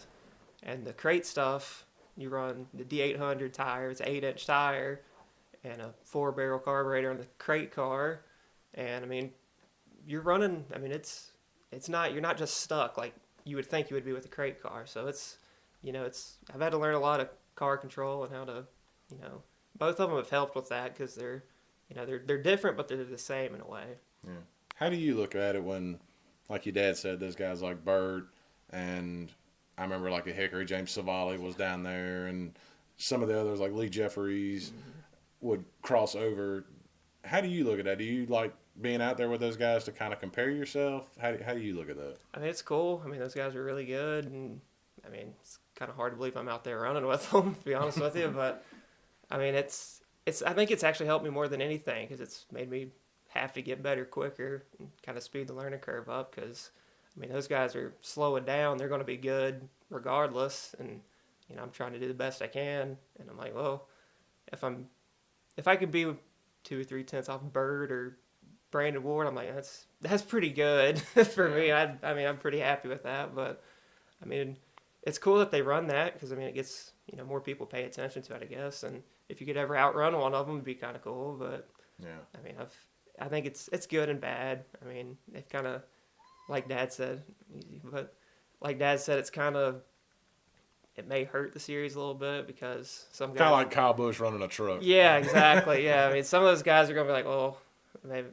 And the crate stuff, you run the D800 tire. It's an 8-inch tire. And a 4-barrel carburetor on the crate car, and you're running. It's not. You're not just stuck like you would think you would be with a crate car. So it's I've had to learn a lot of car control and how to, both of them have helped with that because they're different, but they're the same in a way. Yeah. How do you look at it when, like your dad said, those guys like Burt and I remember like at Hickory, James Savali was down there, and some of the others like Lee Jeffries. Would cross over. How do you look at that? Do you like being out there with those guys to kind of compare yourself? How do you look at that? It's cool. Those guys are really good, and it's kind of hard to believe I'm out there running with them, to be honest with you. But it's I think it's actually helped me more than anything because it's made me have to get better quicker and kind of speed the learning curve up because those guys are slowing down. They're going to be good regardless, and I'm trying to do the best I can. And I'm like, well, if I could be 2 or 3 tenths off Bird or Brandon Ward, I'm like, that's pretty good for me. I'm pretty happy with that. But it's cool that they run that because it gets more people pay attention to it, I guess. And if you could ever outrun one of them, it'd be kind of cool. But yeah, I think it's good and bad. It's kind of like Dad said, but like Dad said, it's kind of. It may hurt the series a little bit because some guys... Kind of like Kyle Busch running a truck. Yeah, exactly. Yeah, some of those guys are going to be like, well, maybe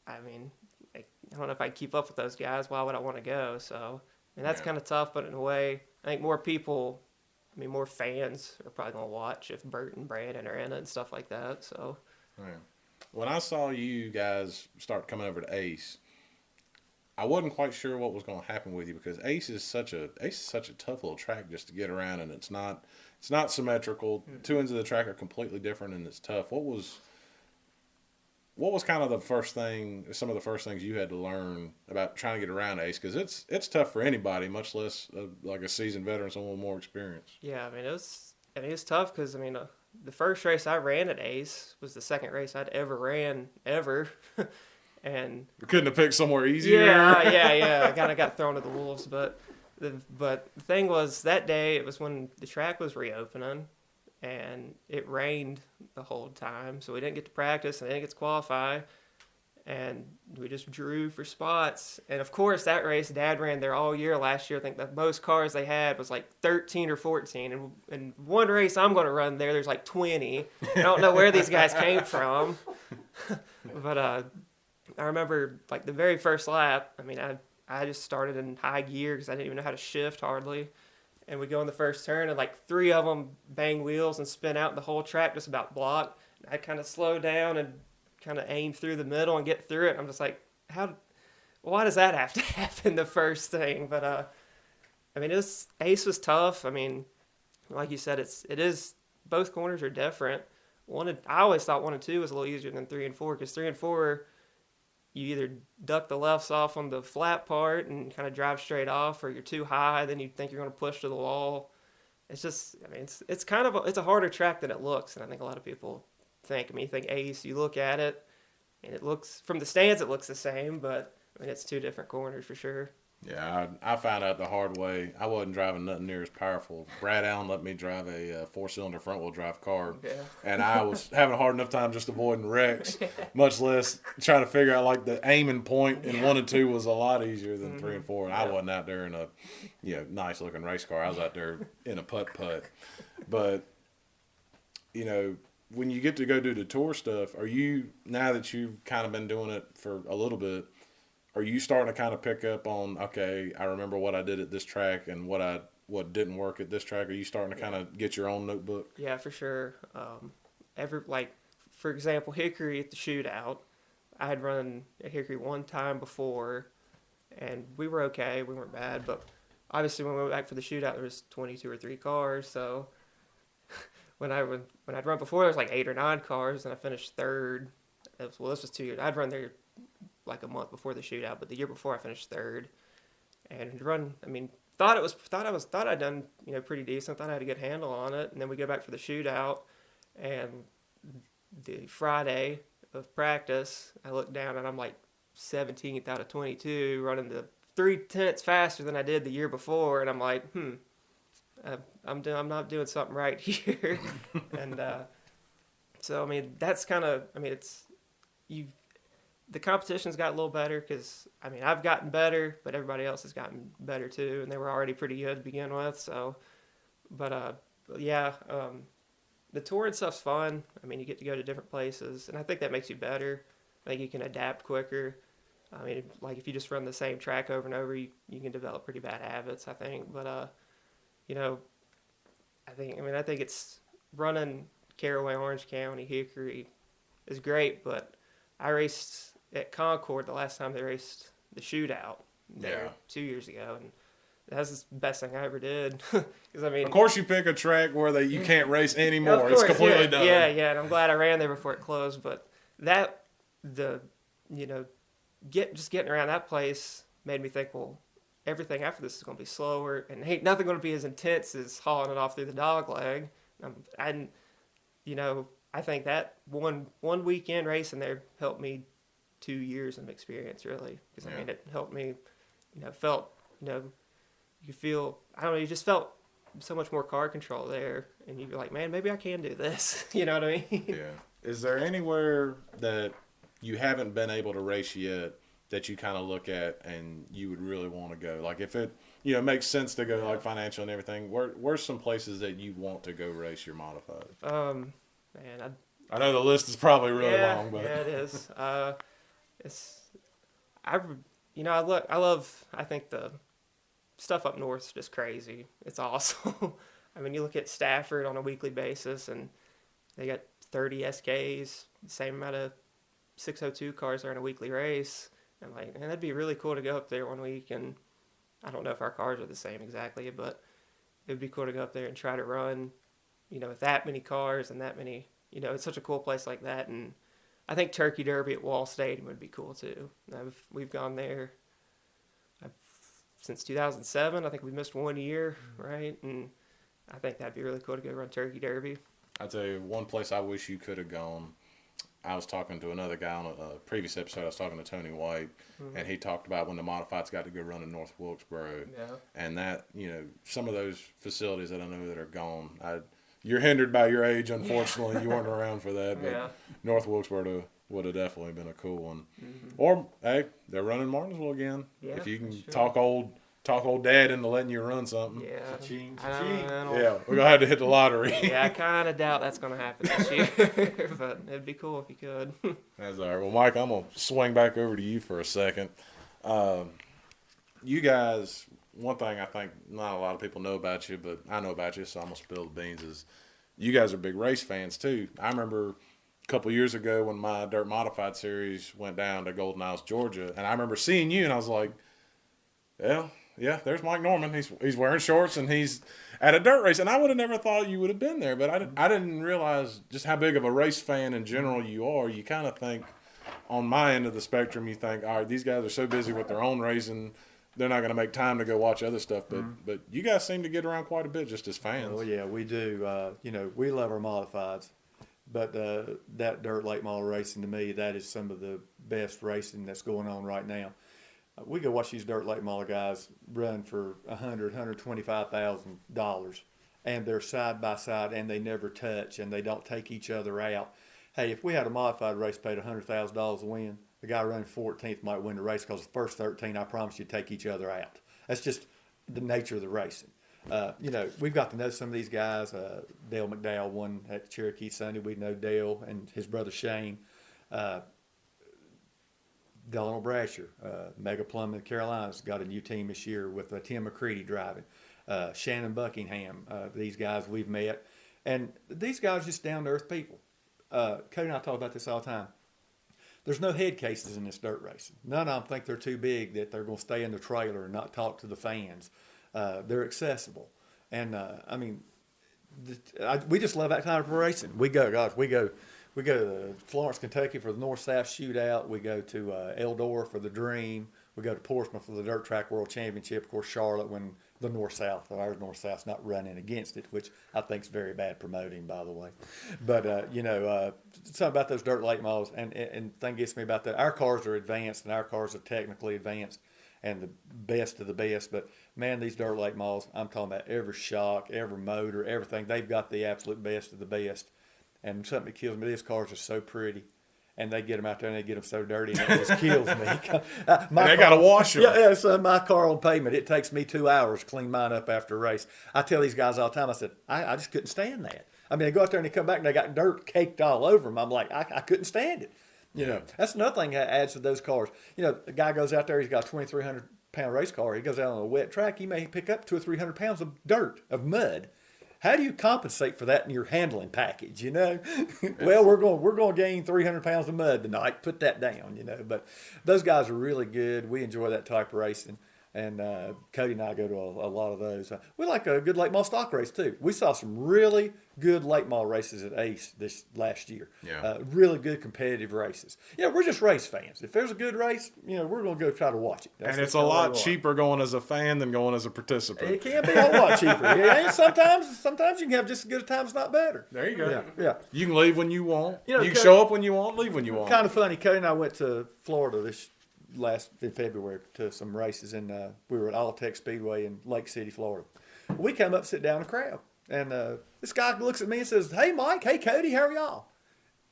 I don't know if I keep up with those guys. Why would I want to go? So, that's kind of tough, but in a way, I think more people, more fans are probably going to watch if Burt and Brandon are in it and stuff like that. So, yeah. When I saw you guys start coming over to Ace, I wasn't quite sure what was going to happen with you because Ace is such a tough little track just to get around, and it's not symmetrical. Two ends of the track are completely different, and it's tough. What was kind of some of the first things you had to learn about trying to get around Ace? Because it's tough for anybody, much less like a seasoned veteran, someone with more experience. Yeah, it's tough because the first race I ran at Ace was the second race I'd ever ran ever. And you couldn't have picked somewhere easier. Yeah. I kind of got thrown to the wolves, but the thing was that day it was when the track was reopening, and it rained the whole time, so we didn't get to practice and didn't get to qualify. and we just drew for spots. And of course, that race, Dad ran there all year last year. I think the most cars they had was like 13 or 14. And in one race I'm going to run there, there's like 20. I don't know where these guys came from. But I remember like the very first lap, I mean, I just started in high gear because I didn't even know how to shift hardly. And we go in the first turn, and like 3 of them bang wheels and spin out, and the whole track just about blocked. I kind of slow down and kind of aim through the middle and get through it. I'm just like, why does that have to happen the first thing? But I mean, Ace was tough. I mean, like you said, it is both corners are different. I always thought 1 and 2 was a little easier than 3 and 4, because 3 and 4, you either duck the lefts off on the flat part and kind of drive straight off, or you're too high, then you think you're going to push to the wall. It's just, I mean, it's a harder track than it looks, and I think a lot of people think. I mean, you think Ace, you look at it, and it looks, from the stands, it looks the same, but I mean, it's 2 different corners for sure. Yeah, I found out the hard way. I wasn't driving nothing near as powerful. Brad Allen let me drive a 4-cylinder front-wheel drive car, and I was having a hard enough time just avoiding wrecks, much less trying to figure out, like, the aiming point in 1 and 2 was a lot easier than 3 and 4, and I wasn't out there in a nice-looking race car. I was out there in a putt-putt. But, when you get to go do the tour stuff, are you, now that you've kind of been doing it for a little bit, are you starting to kind of pick up on, okay, I remember what I did at this track and what didn't work at this track? Are you starting to kind of get your own notebook? Yeah, for sure. For example, Hickory at the shootout, I had run at Hickory 1 time before, and we were okay. We weren't bad, but obviously when we went back for the shootout, there was 22 or 3 cars. So when I'd run before, there was like 8 or 9 cars, and I finished 3rd. This was 2 years. I'd run there like a month before the shootout, but the year before I finished 3rd. And thought I'd done pretty decent. Thought I had a good handle on it. And then we go back for the shootout, and the Friday of practice, I look down and I'm like 17th out of 22, running the 3/10 faster than I did the year before, and I'm like, I'm not doing something right here. And so I mean, that's kind of, I mean, the competition's got a little better, because I mean, I've gotten better, but everybody else has gotten better too, and they were already pretty good to begin with. So, but yeah, the tour and stuff's fun. I mean, you get to go to different places, and I think that makes you better. I think you can adapt quicker. I mean, like if you just run the same track over and over, you can develop pretty bad habits, I think. But I think it's running Caraway, Orange County, Hickory is great, but I raced at Concord the last time they raced the shootout there 2 years ago, and that's the best thing I ever did. Because I mean, of course, you pick a track where you can't race anymore. Course, it's completely done. Yeah, and I'm glad I ran there before it closed. But getting around that place made me think, well, everything after this is going to be slower, and ain't nothing going to be as intense as hauling it off through the dog leg. I think that one weekend racing there helped me 2 years of experience, really. Because, I mean, it helped me, you feel, I don't know, you just felt so much more car control there. And you'd be like, man, maybe I can do this. You know what I mean? Yeah. Is there anywhere that you haven't been able to race yet that you kind of look at and you would really want to go? Like if it, makes sense to go, like financial and everything, where's some places that you want to go race your modified? Man, I know the list is probably really long, but yeah, it is. I think the stuff up north is just crazy. It's awesome. I mean, you look at Stafford on a weekly basis, and they got 30 SKs, the same amount of 602 cars are in a weekly race. I'm like, man, that'd be really cool to go up there one week, and I don't know if our cars are the same exactly, but it would be cool to go up there and try to run, with that many cars and that many, it's such a cool place like that. And I think Turkey Derby at Wall Stadium would be cool too. We've gone there since 2007. I think we missed 1 year, right? And I think that'd be really cool to go run Turkey Derby. I'll tell you, one place I wish you could have gone. I was talking to another guy on a previous episode. I was talking to Tony White, and he talked about when the modifieds got to go run in North Wilkesboro. Yeah. And that, some of those facilities that I know that are gone, you're hindered by your age. Unfortunately, you weren't around for that. But Yeah. North Wilkesboro would have definitely been a cool one. Mm-hmm. Or hey, they're running Martinsville again. Yeah, if you can sure. talk old dad into letting you run something. Yeah. Cha-ching, I cha-ching. don't- Yeah, we're gonna have to hit the lottery. Yeah, I kind of doubt that's going to happen this year, but it'd be cool if you could. That's all right. Well, Mike, I'm gonna swing back over to you for a second. You guys, one thing I think not a lot of people know about you, but I know about you, so I'm gonna spill the beans. Is you guys are big race fans too. I remember a couple years ago when my dirt modified series went down to Golden Isles, Georgia, and I remember seeing you, and I was like, "Well, yeah, there's Mike Norman. He's wearing shorts and he's at a dirt race." And I would have never thought you would have been there, but I didn't realize just how big of a race fan in general you are. You kind of think, on my end of the spectrum, you think, all right, these guys are so busy with their own racing, they're not going to make time to go watch other stuff. But you guys seem to get around quite a bit just as fans. Oh yeah, we do. We love our modifieds, but that dirt late model racing, to me, that is some of the best racing that's going on right now. We go watch these dirt late model guys run for $125,000, and they're side by side, and they never touch, and they don't take each other out. Hey, if we had a modified race paid $100,000 to win, the guy running 14th might win the race because the first 13, I promise you, take each other out. That's just the nature of the racing. We've got to know some of these guys. Dale McDowell won at Cherokee Sunday. We know Dale and his brother Shane. Donald Brasher, Mega Plum in the Carolinas, got a new team this year with Tim McCready driving. Shannon Buckingham, these guys we've met. And these guys are just down-to-earth people. Cody and I talk about this all the time. There's no head cases in this dirt racing. None of them think they're too big, that they're going to stay in the trailer and not talk to the fans. They're accessible. And, we just love that kind of racing. We go to Florence, Kentucky for the North-South Shootout. We go to Eldora for the Dream. We go to Portsmouth for the Dirt Track World Championship. Of course, Charlotte when the North-South, our North-South's not running against it, which I think is very bad promoting, by the way. But, something about those dirt late models, and thing gets me about that. Our cars are advanced, and our cars are technically advanced and the best of the best. But, man, these dirt late models, I'm talking about every shock, every motor, everything. They've got the absolute best of the best. And something that kills me, these cars are so pretty. And they get them out there and they get them so dirty, and it just kills me. And they got to wash them. Yeah, so my car on pavement, it takes me 2 hours to clean mine up after a race. I tell these guys all the time, I said, I just couldn't stand that. I mean, they go out there and they come back and they got dirt caked all over them. I'm like, I couldn't stand it. That's another thing that adds to those cars. The guy goes out there, he's got a 2,300-pound race car. He goes out on a wet track, he may pick up 200 or 300 pounds of dirt, of mud. How do you compensate for that in your handling package, Well, we're going to gain 300 pounds of mud tonight. Put that down, But those guys are really good. We enjoy that type of racing. And Cody and I go to a lot of those. We like a good late model stock race, too. We saw some really good late model races at Ace this last year. Yeah. Really good competitive races. We're just race fans. If there's a good race, we're going to go try to watch it. And it's a lot cheaper going as a fan than going as a participant. It can be a lot cheaper. And sometimes you can have just as good a time, if not better. There you go. Yeah. You can leave when you want. You can show up when you want, leave when you want. Kind of funny. Cody and I went to Florida in February to some races, and we were at Ace Speedway in Lake City, Florida. We come up, sit down in the crowd, and this guy looks at me and says, "Hey, Mike. Hey, Cody. How are y'all?"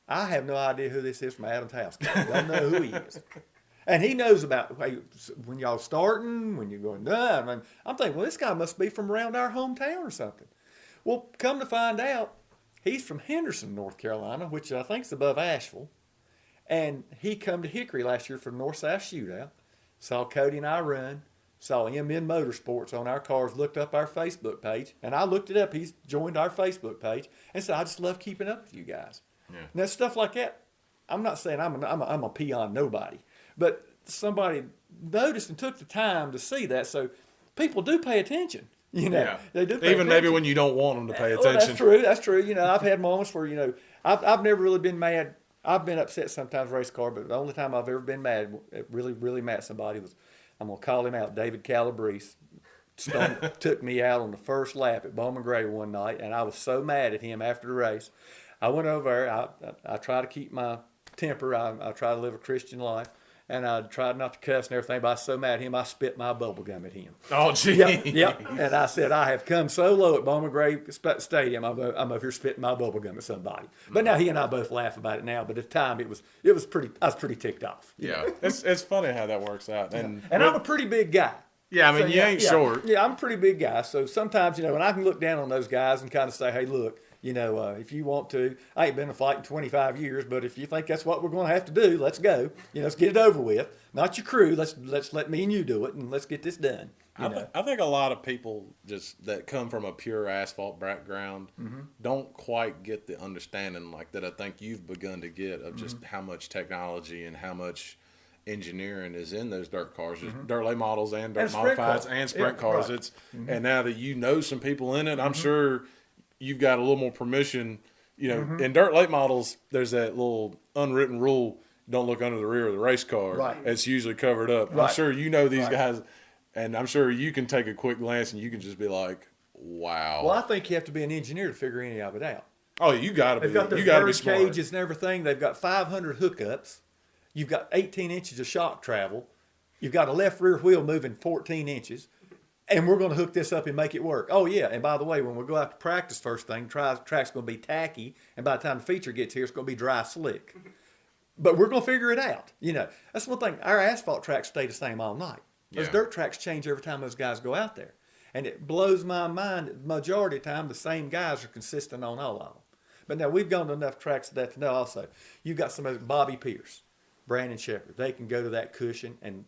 I have no idea who this is from Adam's house. I don't know who he is. And he knows about when y'all starting, when you're going done. I mean, I'm thinking, well, this guy must be from around our hometown or something. Well, come to find out, he's from Henderson, North Carolina, which I think is above Asheville. And he come to Hickory last year for the North-South Shootout, saw Cody and I run, saw MN Motorsports on our cars, looked up our Facebook page, and I looked it up. He's joined our Facebook page and said, "I just love keeping up with you guys." Yeah. Now, stuff like that, I'm not saying I'm a peon nobody, but somebody noticed and took the time to see that, so people do pay attention. Yeah. They do pay Even attention. maybe when you don't want them to pay attention. Well, that's true. I've had moments where, I've never really been mad. I've been upset sometimes race car, but the only time I've ever been mad, really, really mad at somebody was, I'm going to call him out, David Calabrese. Took me out on the first lap at Bowman Gray one night, and I was so mad at him after the race. I went over there. I try to keep my temper. I try to live a Christian life. And I tried not to cuss and everything, but I was so mad at him, I spit my bubble gum at him. Oh, gee. Yep. And I said, I have come so low at Bowman Gray Stadium, I'm over here spitting my bubble gum at somebody. But now he and I both laugh about it now. But at the time, I was pretty ticked off. Yeah, it's funny how that works out. And I'm a pretty big guy. Yeah, I mean, you ain't short. Yeah, I'm a pretty big guy. So sometimes, when I can look down on those guys and kind of say, hey, look, if you want to, I ain't been in a fight in 25 years, but if you think that's what we're going to have to do, let's go. Let's get it over with. Not your crew. Let's let me and you do it, and let's get this done. I think a lot of people just that come from a pure asphalt background don't quite get the understanding like that I think you've begun to get of just how much technology and how much engineering is in those dirt cars, dirt late models and dirt modifieds and sprint cars. Right. And now that you know some people in it, I'm sure you've got a little more permission. In dirt late models, there's that little unwritten rule: don't look under the rear of the race car. Right. It's usually covered up. Right. I'm sure you know these guys, and I'm sure you can take a quick glance and you can just be like, "Wow." Well, I think you have to be an engineer to figure any of it out. Oh, you got to be. They've got You got to be bird smart. cages and everything. They've got 500 hookups. You've got 18 inches of shock travel. You've got a left rear wheel moving 14 inches. And we're going to hook this up and make it work. Oh, yeah. And by the way, when we go out to practice first thing, track's going to be tacky. And by the time the feature gets here, it's going to be dry slick. But we're going to figure it out. That's one thing. Our asphalt tracks stay the same all night. Those dirt tracks change every time those guys go out there. And it blows my mind that the majority of the time the same guys are consistent on all of them. But now we've gone to enough tracks of that to know also. You've got somebody like Bobby Pierce, Brandon Shepherd. They can go to that cushion and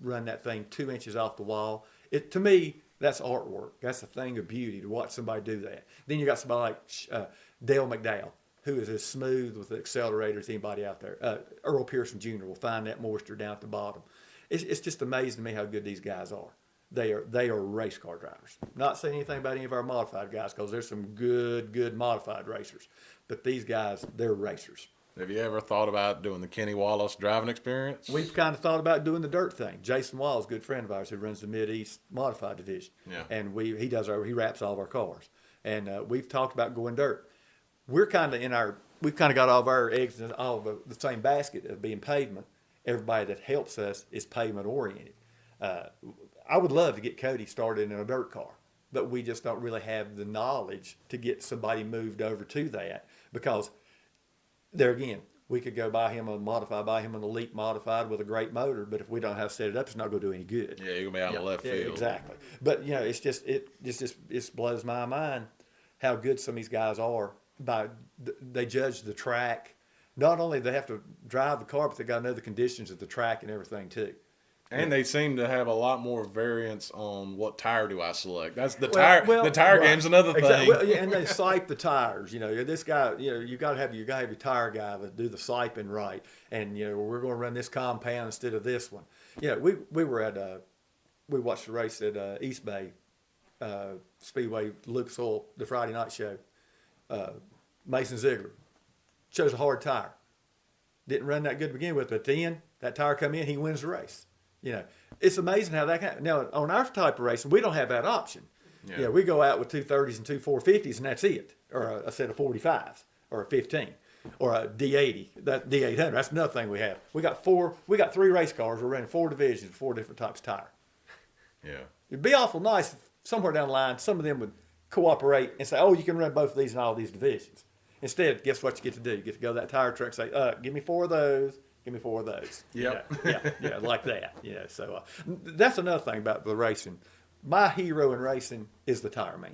run that thing 2 inches off the wall. To me, that's artwork. That's a thing of beauty to watch somebody do that. Then you got somebody like Dale McDowell, who is as smooth with the accelerator as anybody out there. Earl Pearson Jr. will find that moisture down at the bottom. It's just amazing to me how good these guys are. They are race car drivers. Not saying anything about any of our modified guys, because there's some good modified racers. But these guys, they're racers. Have you ever thought about doing the Kenny Wallace driving experience? We've kind of thought about doing the dirt thing. Jason Wall is a good friend of ours who runs the Mid-East Modified Division. Yeah. And he wraps all of our cars. And we've talked about going dirt. We've kind of got all of our eggs in all of the same basket of being pavement. Everybody that helps us is pavement oriented. I would love to get Cody started in a dirt car, but we just don't really have the knowledge to get somebody moved over to that, because there again, we could go buy him an elite modified with a great motor, but if we don't know how to set it up, it's not going to do any good. Yeah, you're going to be out in the left field. Exactly. But it blows my mind how good some of these guys are. They judge the track. Not only do they have to drive the car, but they got to know the conditions of the track and everything too. And they seem to have a lot more variance on what tire do I select. That's the tire. The tire game's another thing. Exactly. Well, yeah, and they sipe the tires. This guy. You got to have your tire guy to do the siping right. And we're going to run this compound instead of this one. We were at we watched the race at East Bay Speedway, Lucas Oil, the Friday night show. Mason Ziegler chose a hard tire. Didn't run that good to begin with, but then that tire come in, he wins the race. It's amazing how that can. Now, on our type of racing, we don't have that option. Yeah. We go out with 230s and 2.450s, and that's it. Or a set of 45s, or a 15, or a D80. That D800. That's another thing we have. We got 3 race cars. We're running 4 divisions, 4 different types of tire. Yeah. It'd be awful nice if somewhere down the line some of them would cooperate and say, "Oh, you can run both of these in all these divisions." Instead, guess what you get to do? You get to go to that tire truck and say, "Give me 4 of those. Give me 4 of those." Yep. Yeah, like that. So that's another thing about the racing. My hero in racing is the tire man.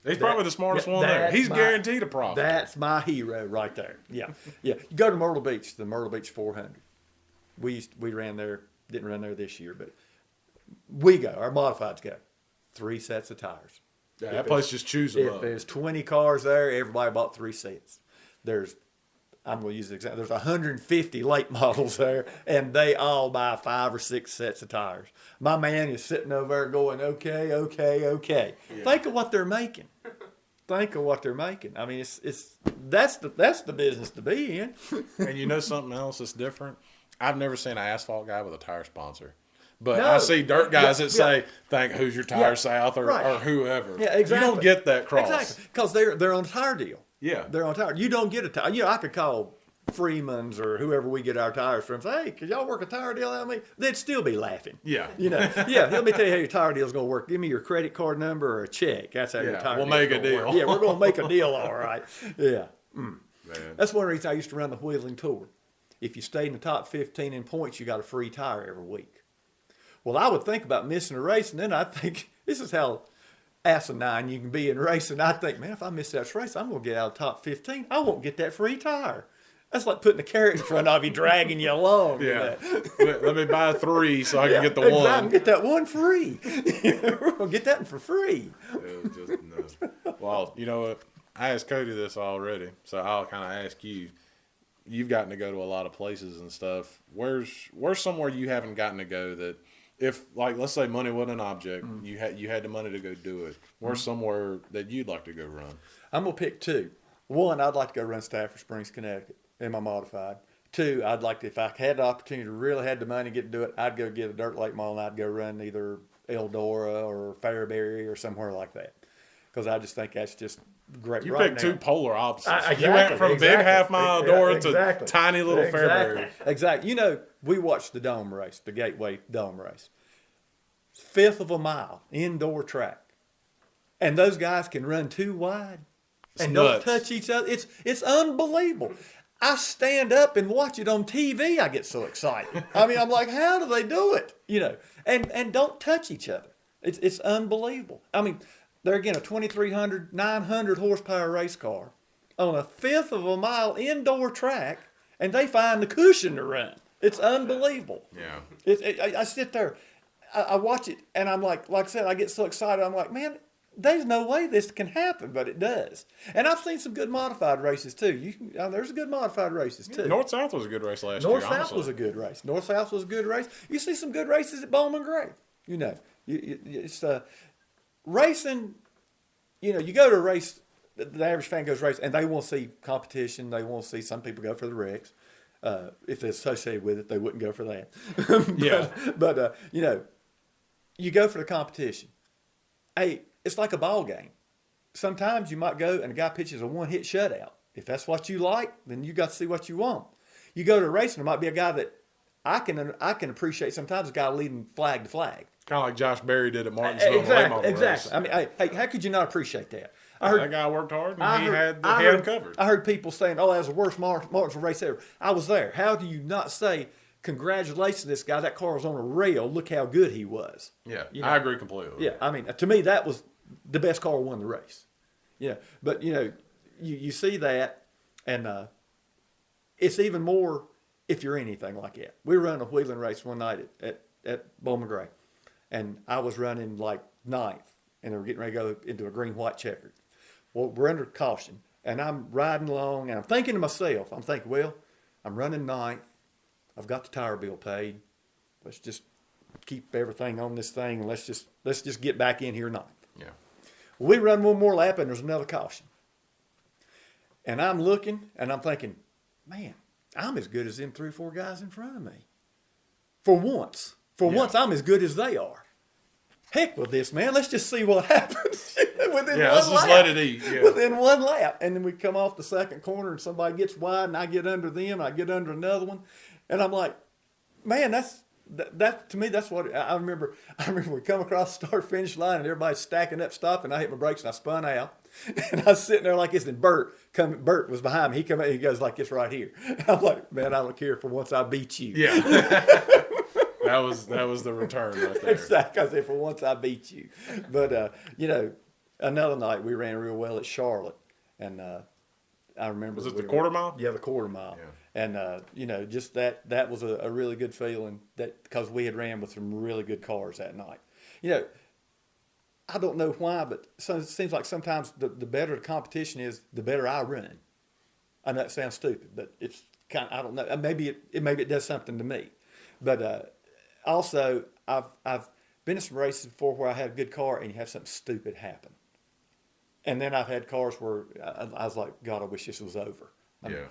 He's probably the smartest one there. He's guaranteed a profit. That's my hero right there. Yeah. You go to Myrtle Beach, the Myrtle Beach 400. We ran there, didn't run there this year, but our modifieds go. 3 sets of tires. Yeah, that place just chooses them up. If there's 20 cars there, everybody bought 3 sets. I'm going to use the example. There's 150 late models there, and they all buy 5 or 6 sets of tires. My man is sitting over there going, okay. Yeah. Think of what they're making. I mean, that's the business to be in. And something else that's different? I've never seen an asphalt guy with a tire sponsor. But I see dirt guys that say, who's your tire south or whoever. Yeah, exactly. You don't get that cross. Exactly. Because they're on a tire deal. Yeah. They're on a tire. You don't get a tire. I could call Freeman's or whoever we get our tires from, say, hey, could y'all work a tire deal out of me? They'd still be laughing. Yeah. Yeah, let me tell you how your tire deal's going to work. Give me your credit card number or a check. That's how your tire we'll deal's make a gonna deal. work. Yeah, we're going to make a deal, all right. Yeah. Man. That's one reason I used to run the wheeling tour. If you stayed in the top 15 in points, you got a free tire every week. Well, I would think about missing a race, and then I'd think, this is how asinine you can be in racing. I think, man, if I miss that race, I'm going to get out of the top 15. I won't get that free tire. That's like putting a carrot in front of you, dragging you along. Yeah. Let me buy 3 so I can get the exactly. one. I can get that one free. We're going to get that for free. It was just nuts. Well, you know what? I asked Cody this already, so I'll kind of ask you. You've gotten to go to a lot of places and stuff. Where's somewhere you haven't gotten to go that, if, like, let's say money wasn't an object, you had the money to go do it. Where's somewhere that you'd like to go run? I'm going to pick 2. One, I'd like to go run Stafford Springs, Connecticut in my modified. 2, I'd like to, if I had the opportunity to really had the money to get to do it, I'd go get a dirt late mile and I'd go run either Eldora or Fairbury or somewhere like that. Because I just think that's just great. You right picked now. 2 polar opposites. Exactly, You went from big half-mile Eldora exactly. to tiny little Fairbury. Exactly. You know, we watched the Dome race, the Gateway Dome race. 1/5 of a mile, indoor track. And those guys can run 2 wide and nuts. don't touch each other. It's unbelievable. I stand up and watch it on TV. I get so excited. I mean, I'm like, how do they do it? You know, and don't touch each other. It's unbelievable. I mean, they're, again, a 2,300, 900 horsepower race car on a 1/5 of a mile indoor track, and they find the cushion to run. It's unbelievable. Yeah. I sit there, I watch it, and I'm like I said, I get so excited. I'm like, man, there's no way this can happen, but it does. And I've seen some good modified races too. There's good modified races too. North-South was a good race last year. North-South was a good race. North-South was a good race. You see some good races at Bowman Gray. You know, it's racing. You know, you go to a race. The average fan goes race, and they want to see competition. They want to see. Some people go for the wrecks. If they're associated with it, they wouldn't go for that. But you know, you go for the competition. Hey, it's like a ball game. Sometimes you might go and a guy pitches a one-hit shutout. If that's what you like, then you got to see what you want. You go to a race, and there might be a guy that I can appreciate. Sometimes a guy leading flag to flag. Kind of like Josh Berry did at Martinsville. Exactly. I mean, hey, how could you not appreciate that? That guy worked hard, and he had him covered. I heard people saying, "Oh, that was the worst Martinsville race ever." I was there. How do you not say, "Congratulations, this guy. That car was on a rail. Look how good he was." Yeah, you know? I agree completely. Yeah, I mean, to me, that was the best car won the race. Yeah, but you know, you see that, and it's even more if you're anything like that. We ran a wheeling race one night at Bowman Gray, and I was running like 9th, and they were getting ready to go into a green-white checkered. Well, we're under caution, and I'm riding along, and I'm thinking to myself, well, I'm running 9th. I've got the tire bill paid. Let's just keep everything on this thing, and let's just get back in here 9th. Yeah. We run one more lap, and there's another caution. And I'm looking, and I'm thinking, man, I'm as good as them 3 or 4 guys in front of me. For once, I'm as good as they are. Heck with this, man. Let's just see what happens within one lap. Let's just let it eat. Yeah. Within one lap. And then we come off the second corner, and somebody gets wide, and I get under them, and I get under another one. And I'm like, man, that to me, that's what I remember. I remember we come across the start-finish line, and everybody's stacking up, stopping. I hit my brakes, and I spun out. And I was sitting there like this, and Bert was behind me. He come out, he goes like this right here. And I'm like, man, I don't care for once I beat you. Yeah. That was the return right there. Exactly. I said, for once I beat you. But, you know, another night we ran real well at Charlotte. And I remember. Was it the quarter mile? Yeah, the quarter mile. Yeah. And, you know, just that was a really good feeling because we had ran with some really good cars that night. You know, I don't know why, but it seems like sometimes the better the competition is, the better I run. I know that sounds stupid, but it's kind of, I don't know. Maybe it does something to me. But also, I've been in some races before where I had a good car and you have something stupid happen. And then I've had cars where I was like, God, I wish this was over.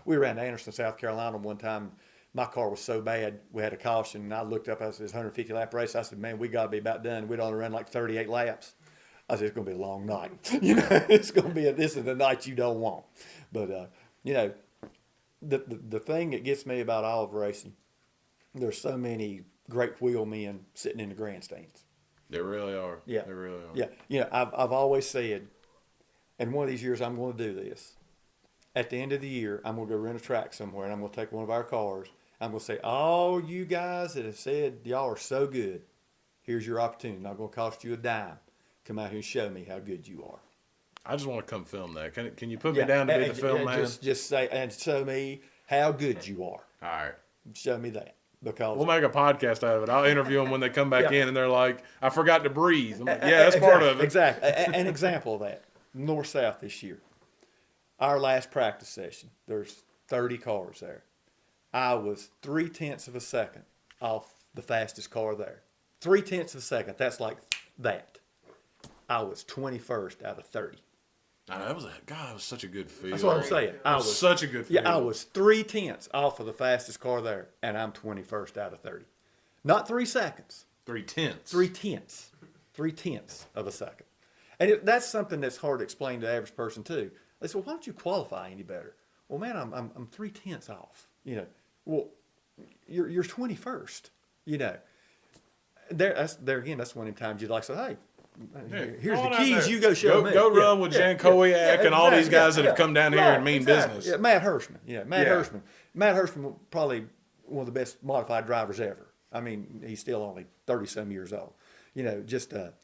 We ran to Anderson, South Carolina one time. My car was so bad, we had a caution, and I looked up, I said, it's a 150-lap race. I said, man, we got to be about done. We'd only run like 38 laps. I said, it's going to be a long night. You know, it's going to be this is the night you don't want. But, you know, the thing that gets me about all of racing, there's so many great wheel men sitting in the grandstands. There really are. Yeah. They really are. Yeah. You know, I've always said, and one of these years I'm going to do this. At the end of the year, I'm going to go rent a track somewhere, and I'm going to take one of our cars. I'm going to say, all you guys that have said y'all are so good, here's your opportunity. Not going to cost you a dime. Come out here and show me how good you are. I just want to come film that. Can you put me down to be the film man? Just say, and show me how good you are. All right. Show me that. Because we'll make a podcast out of it. I'll interview them when they come back in, and they're like, I forgot to breathe. I'm like, yeah, that's part of it. Exactly. An example of that, north-south this year. Our last practice session, there's 30 cars there. I was 0.3 of a second off the fastest car there. 0.3 of a second. That's like that. I was 21st out of 30. That was such a good feel. That's what I'm saying. I was such a good feel. Yeah, I was 0.3 off of the fastest car there, and I'm 21st out of 30. Not 3 seconds. 0.3. 0.3 of a second. And that's something that's hard to explain to the average person too. They say, well, why don't you qualify any better? Well, man, I'm 0.3 off. You know, well, you're 21st. You know, there again. That's one of the times you'd like to say, hey, here's the keys. You go show me. Go run with Jan Kowiak and all these guys that have come down here and mean business. Yeah, Matt Hirschman. Yeah, Matt Hirschman. Matt Hirschman, probably one of the best modified drivers ever. I mean, he's still only 30-some years old. You know,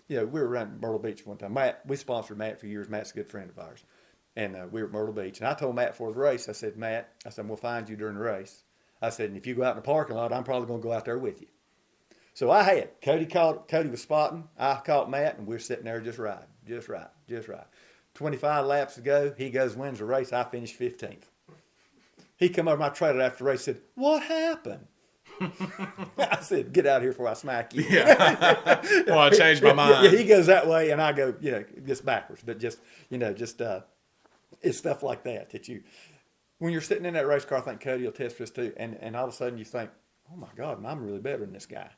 we were around Myrtle Beach one time. We sponsored Matt for years. Matt's a good friend of ours. And we were at Myrtle Beach. And I told Matt before the race, I said, Matt, we'll find you during the race. I said, and if you go out in the parking lot, I'm probably going to go out there with you. So I had. Cody was spotting. I caught Matt, and we're sitting there just riding. 25 laps to go. He goes, wins the race. I finished 15th. He come over my trailer after the race and said, what happened? I said, get out of here before I smack you. Yeah. Well, I changed my mind. Yeah, he goes that way, and I go, just backwards. But it's stuff like that when you're sitting in that race car, I think Cody will test for this too, and all of a sudden you think, oh my God, I'm really better than this guy.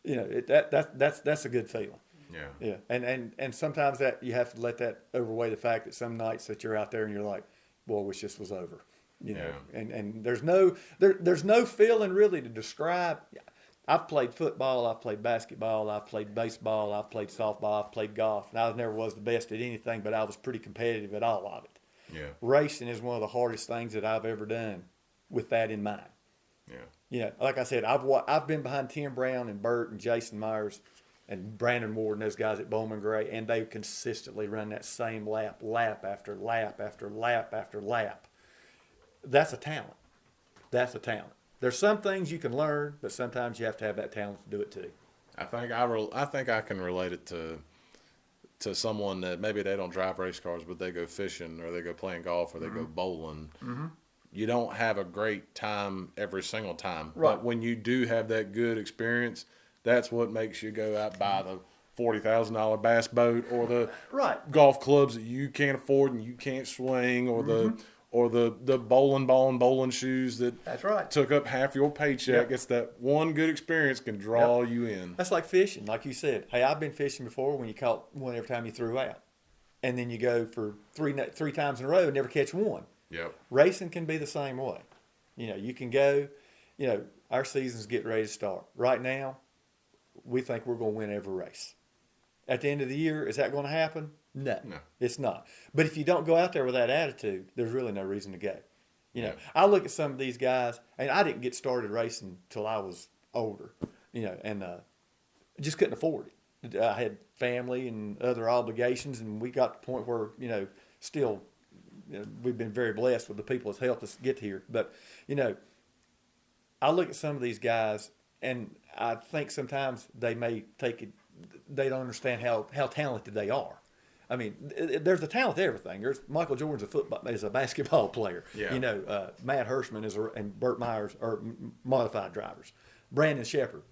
That's a good feeling. Yeah. Yeah. And sometimes that you have to let that overweigh the fact that some nights that you're out there and you're like, boy, I wish this was over. And there's no feeling really to describe. I've played football, I've played basketball, I've played baseball, I've played softball, I've played golf, and I never was the best at anything, but I was pretty competitive at all of it. Yeah. Racing is one of the hardest things that I've ever done with that in mind. Yeah. Like I said, I've been behind Tim Brown and Bert and Jason Myers and Brandon Ward and those guys at Bowman Gray, and they consistently run that same lap after lap after lap after lap. That's a talent. There's some things you can learn, but sometimes you have to have that talent to do it too. I think I can relate it to someone that maybe they don't drive race cars, but they go fishing or they go playing golf or they go bowling. Mm-hmm. You don't have a great time every single time. Right. But when you do have that good experience, that's what makes you go out buy the $40,000 bass boat or the golf clubs that you can't afford and you can't swing, or the bowling shoes that took up half your paycheck. Yep. It's that one good experience can draw you in. That's like fishing, like you said. Hey, I've been fishing before when you caught one every time you threw out. And then you go for three times in a row and never catch one. Yep. Racing can be the same way. You can go, our season's getting ready to start. Right now, we think we're going to win every race. At the end of the year, is that going to happen? No, it's not. But if you don't go out there with that attitude, there's really no reason to go. I look at some of these guys, and I didn't get started racing till I was older, and just couldn't afford it. I had family and other obligations, and we got to the point where, still, we've been very blessed with the people that's helped us get here. But, I look at some of these guys, and I think sometimes they may take it, they don't understand how talented they are. I mean, there's a talent to everything. There's Michael Jordan's a basketball player. Yeah. Matt Hirschman and Burt Myers are modified drivers. Brandon Shepard,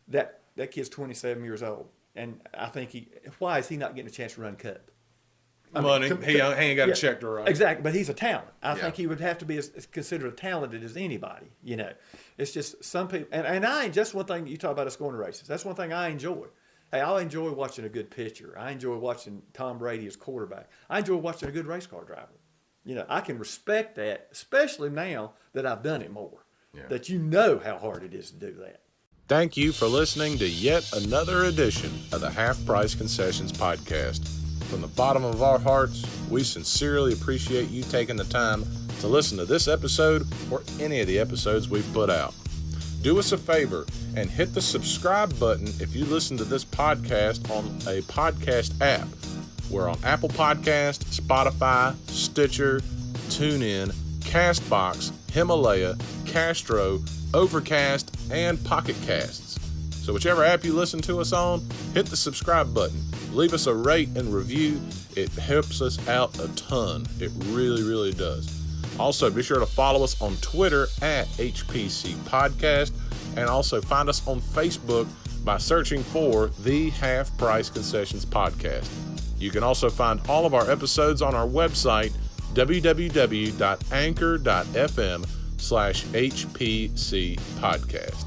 that kid's 27 years old, and I think why is he not getting a chance to run Cup? Money. He ain't got a check to write. Exactly, but he's a talent. I think he would have to be considered as talented as anybody. It's just some people, and I ain't just one thing. You talk about us going to races. That's one thing I enjoy. Hey, I enjoy watching a good pitcher. I enjoy watching Tom Brady as quarterback. I enjoy watching a good race car driver. I can respect that, especially now that I've done it more. Yeah. That you know how hard it is to do that. Thank you for listening to yet another edition of the Half Price Concessions podcast. From the bottom of our hearts, we sincerely appreciate you taking the time to listen to this episode or any of the episodes we've put out. Do us a favor and hit the subscribe button if you listen to this podcast on a podcast app. We're on Apple Podcast, Spotify, Stitcher, TuneIn, CastBox, Himalaya, Castro, Overcast, and Pocket Casts. So whichever app you listen to us on, hit the subscribe button. Leave us a rate and review. It helps us out a ton. It really, really does. Also, be sure to follow us on Twitter at HPC Podcast, and also find us on Facebook by searching for the Half Price Concessions Podcast. You can also find all of our episodes on our website, www.anchor.fm/HPC Podcast.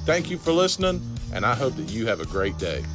Thank you for listening, and I hope that you have a great day.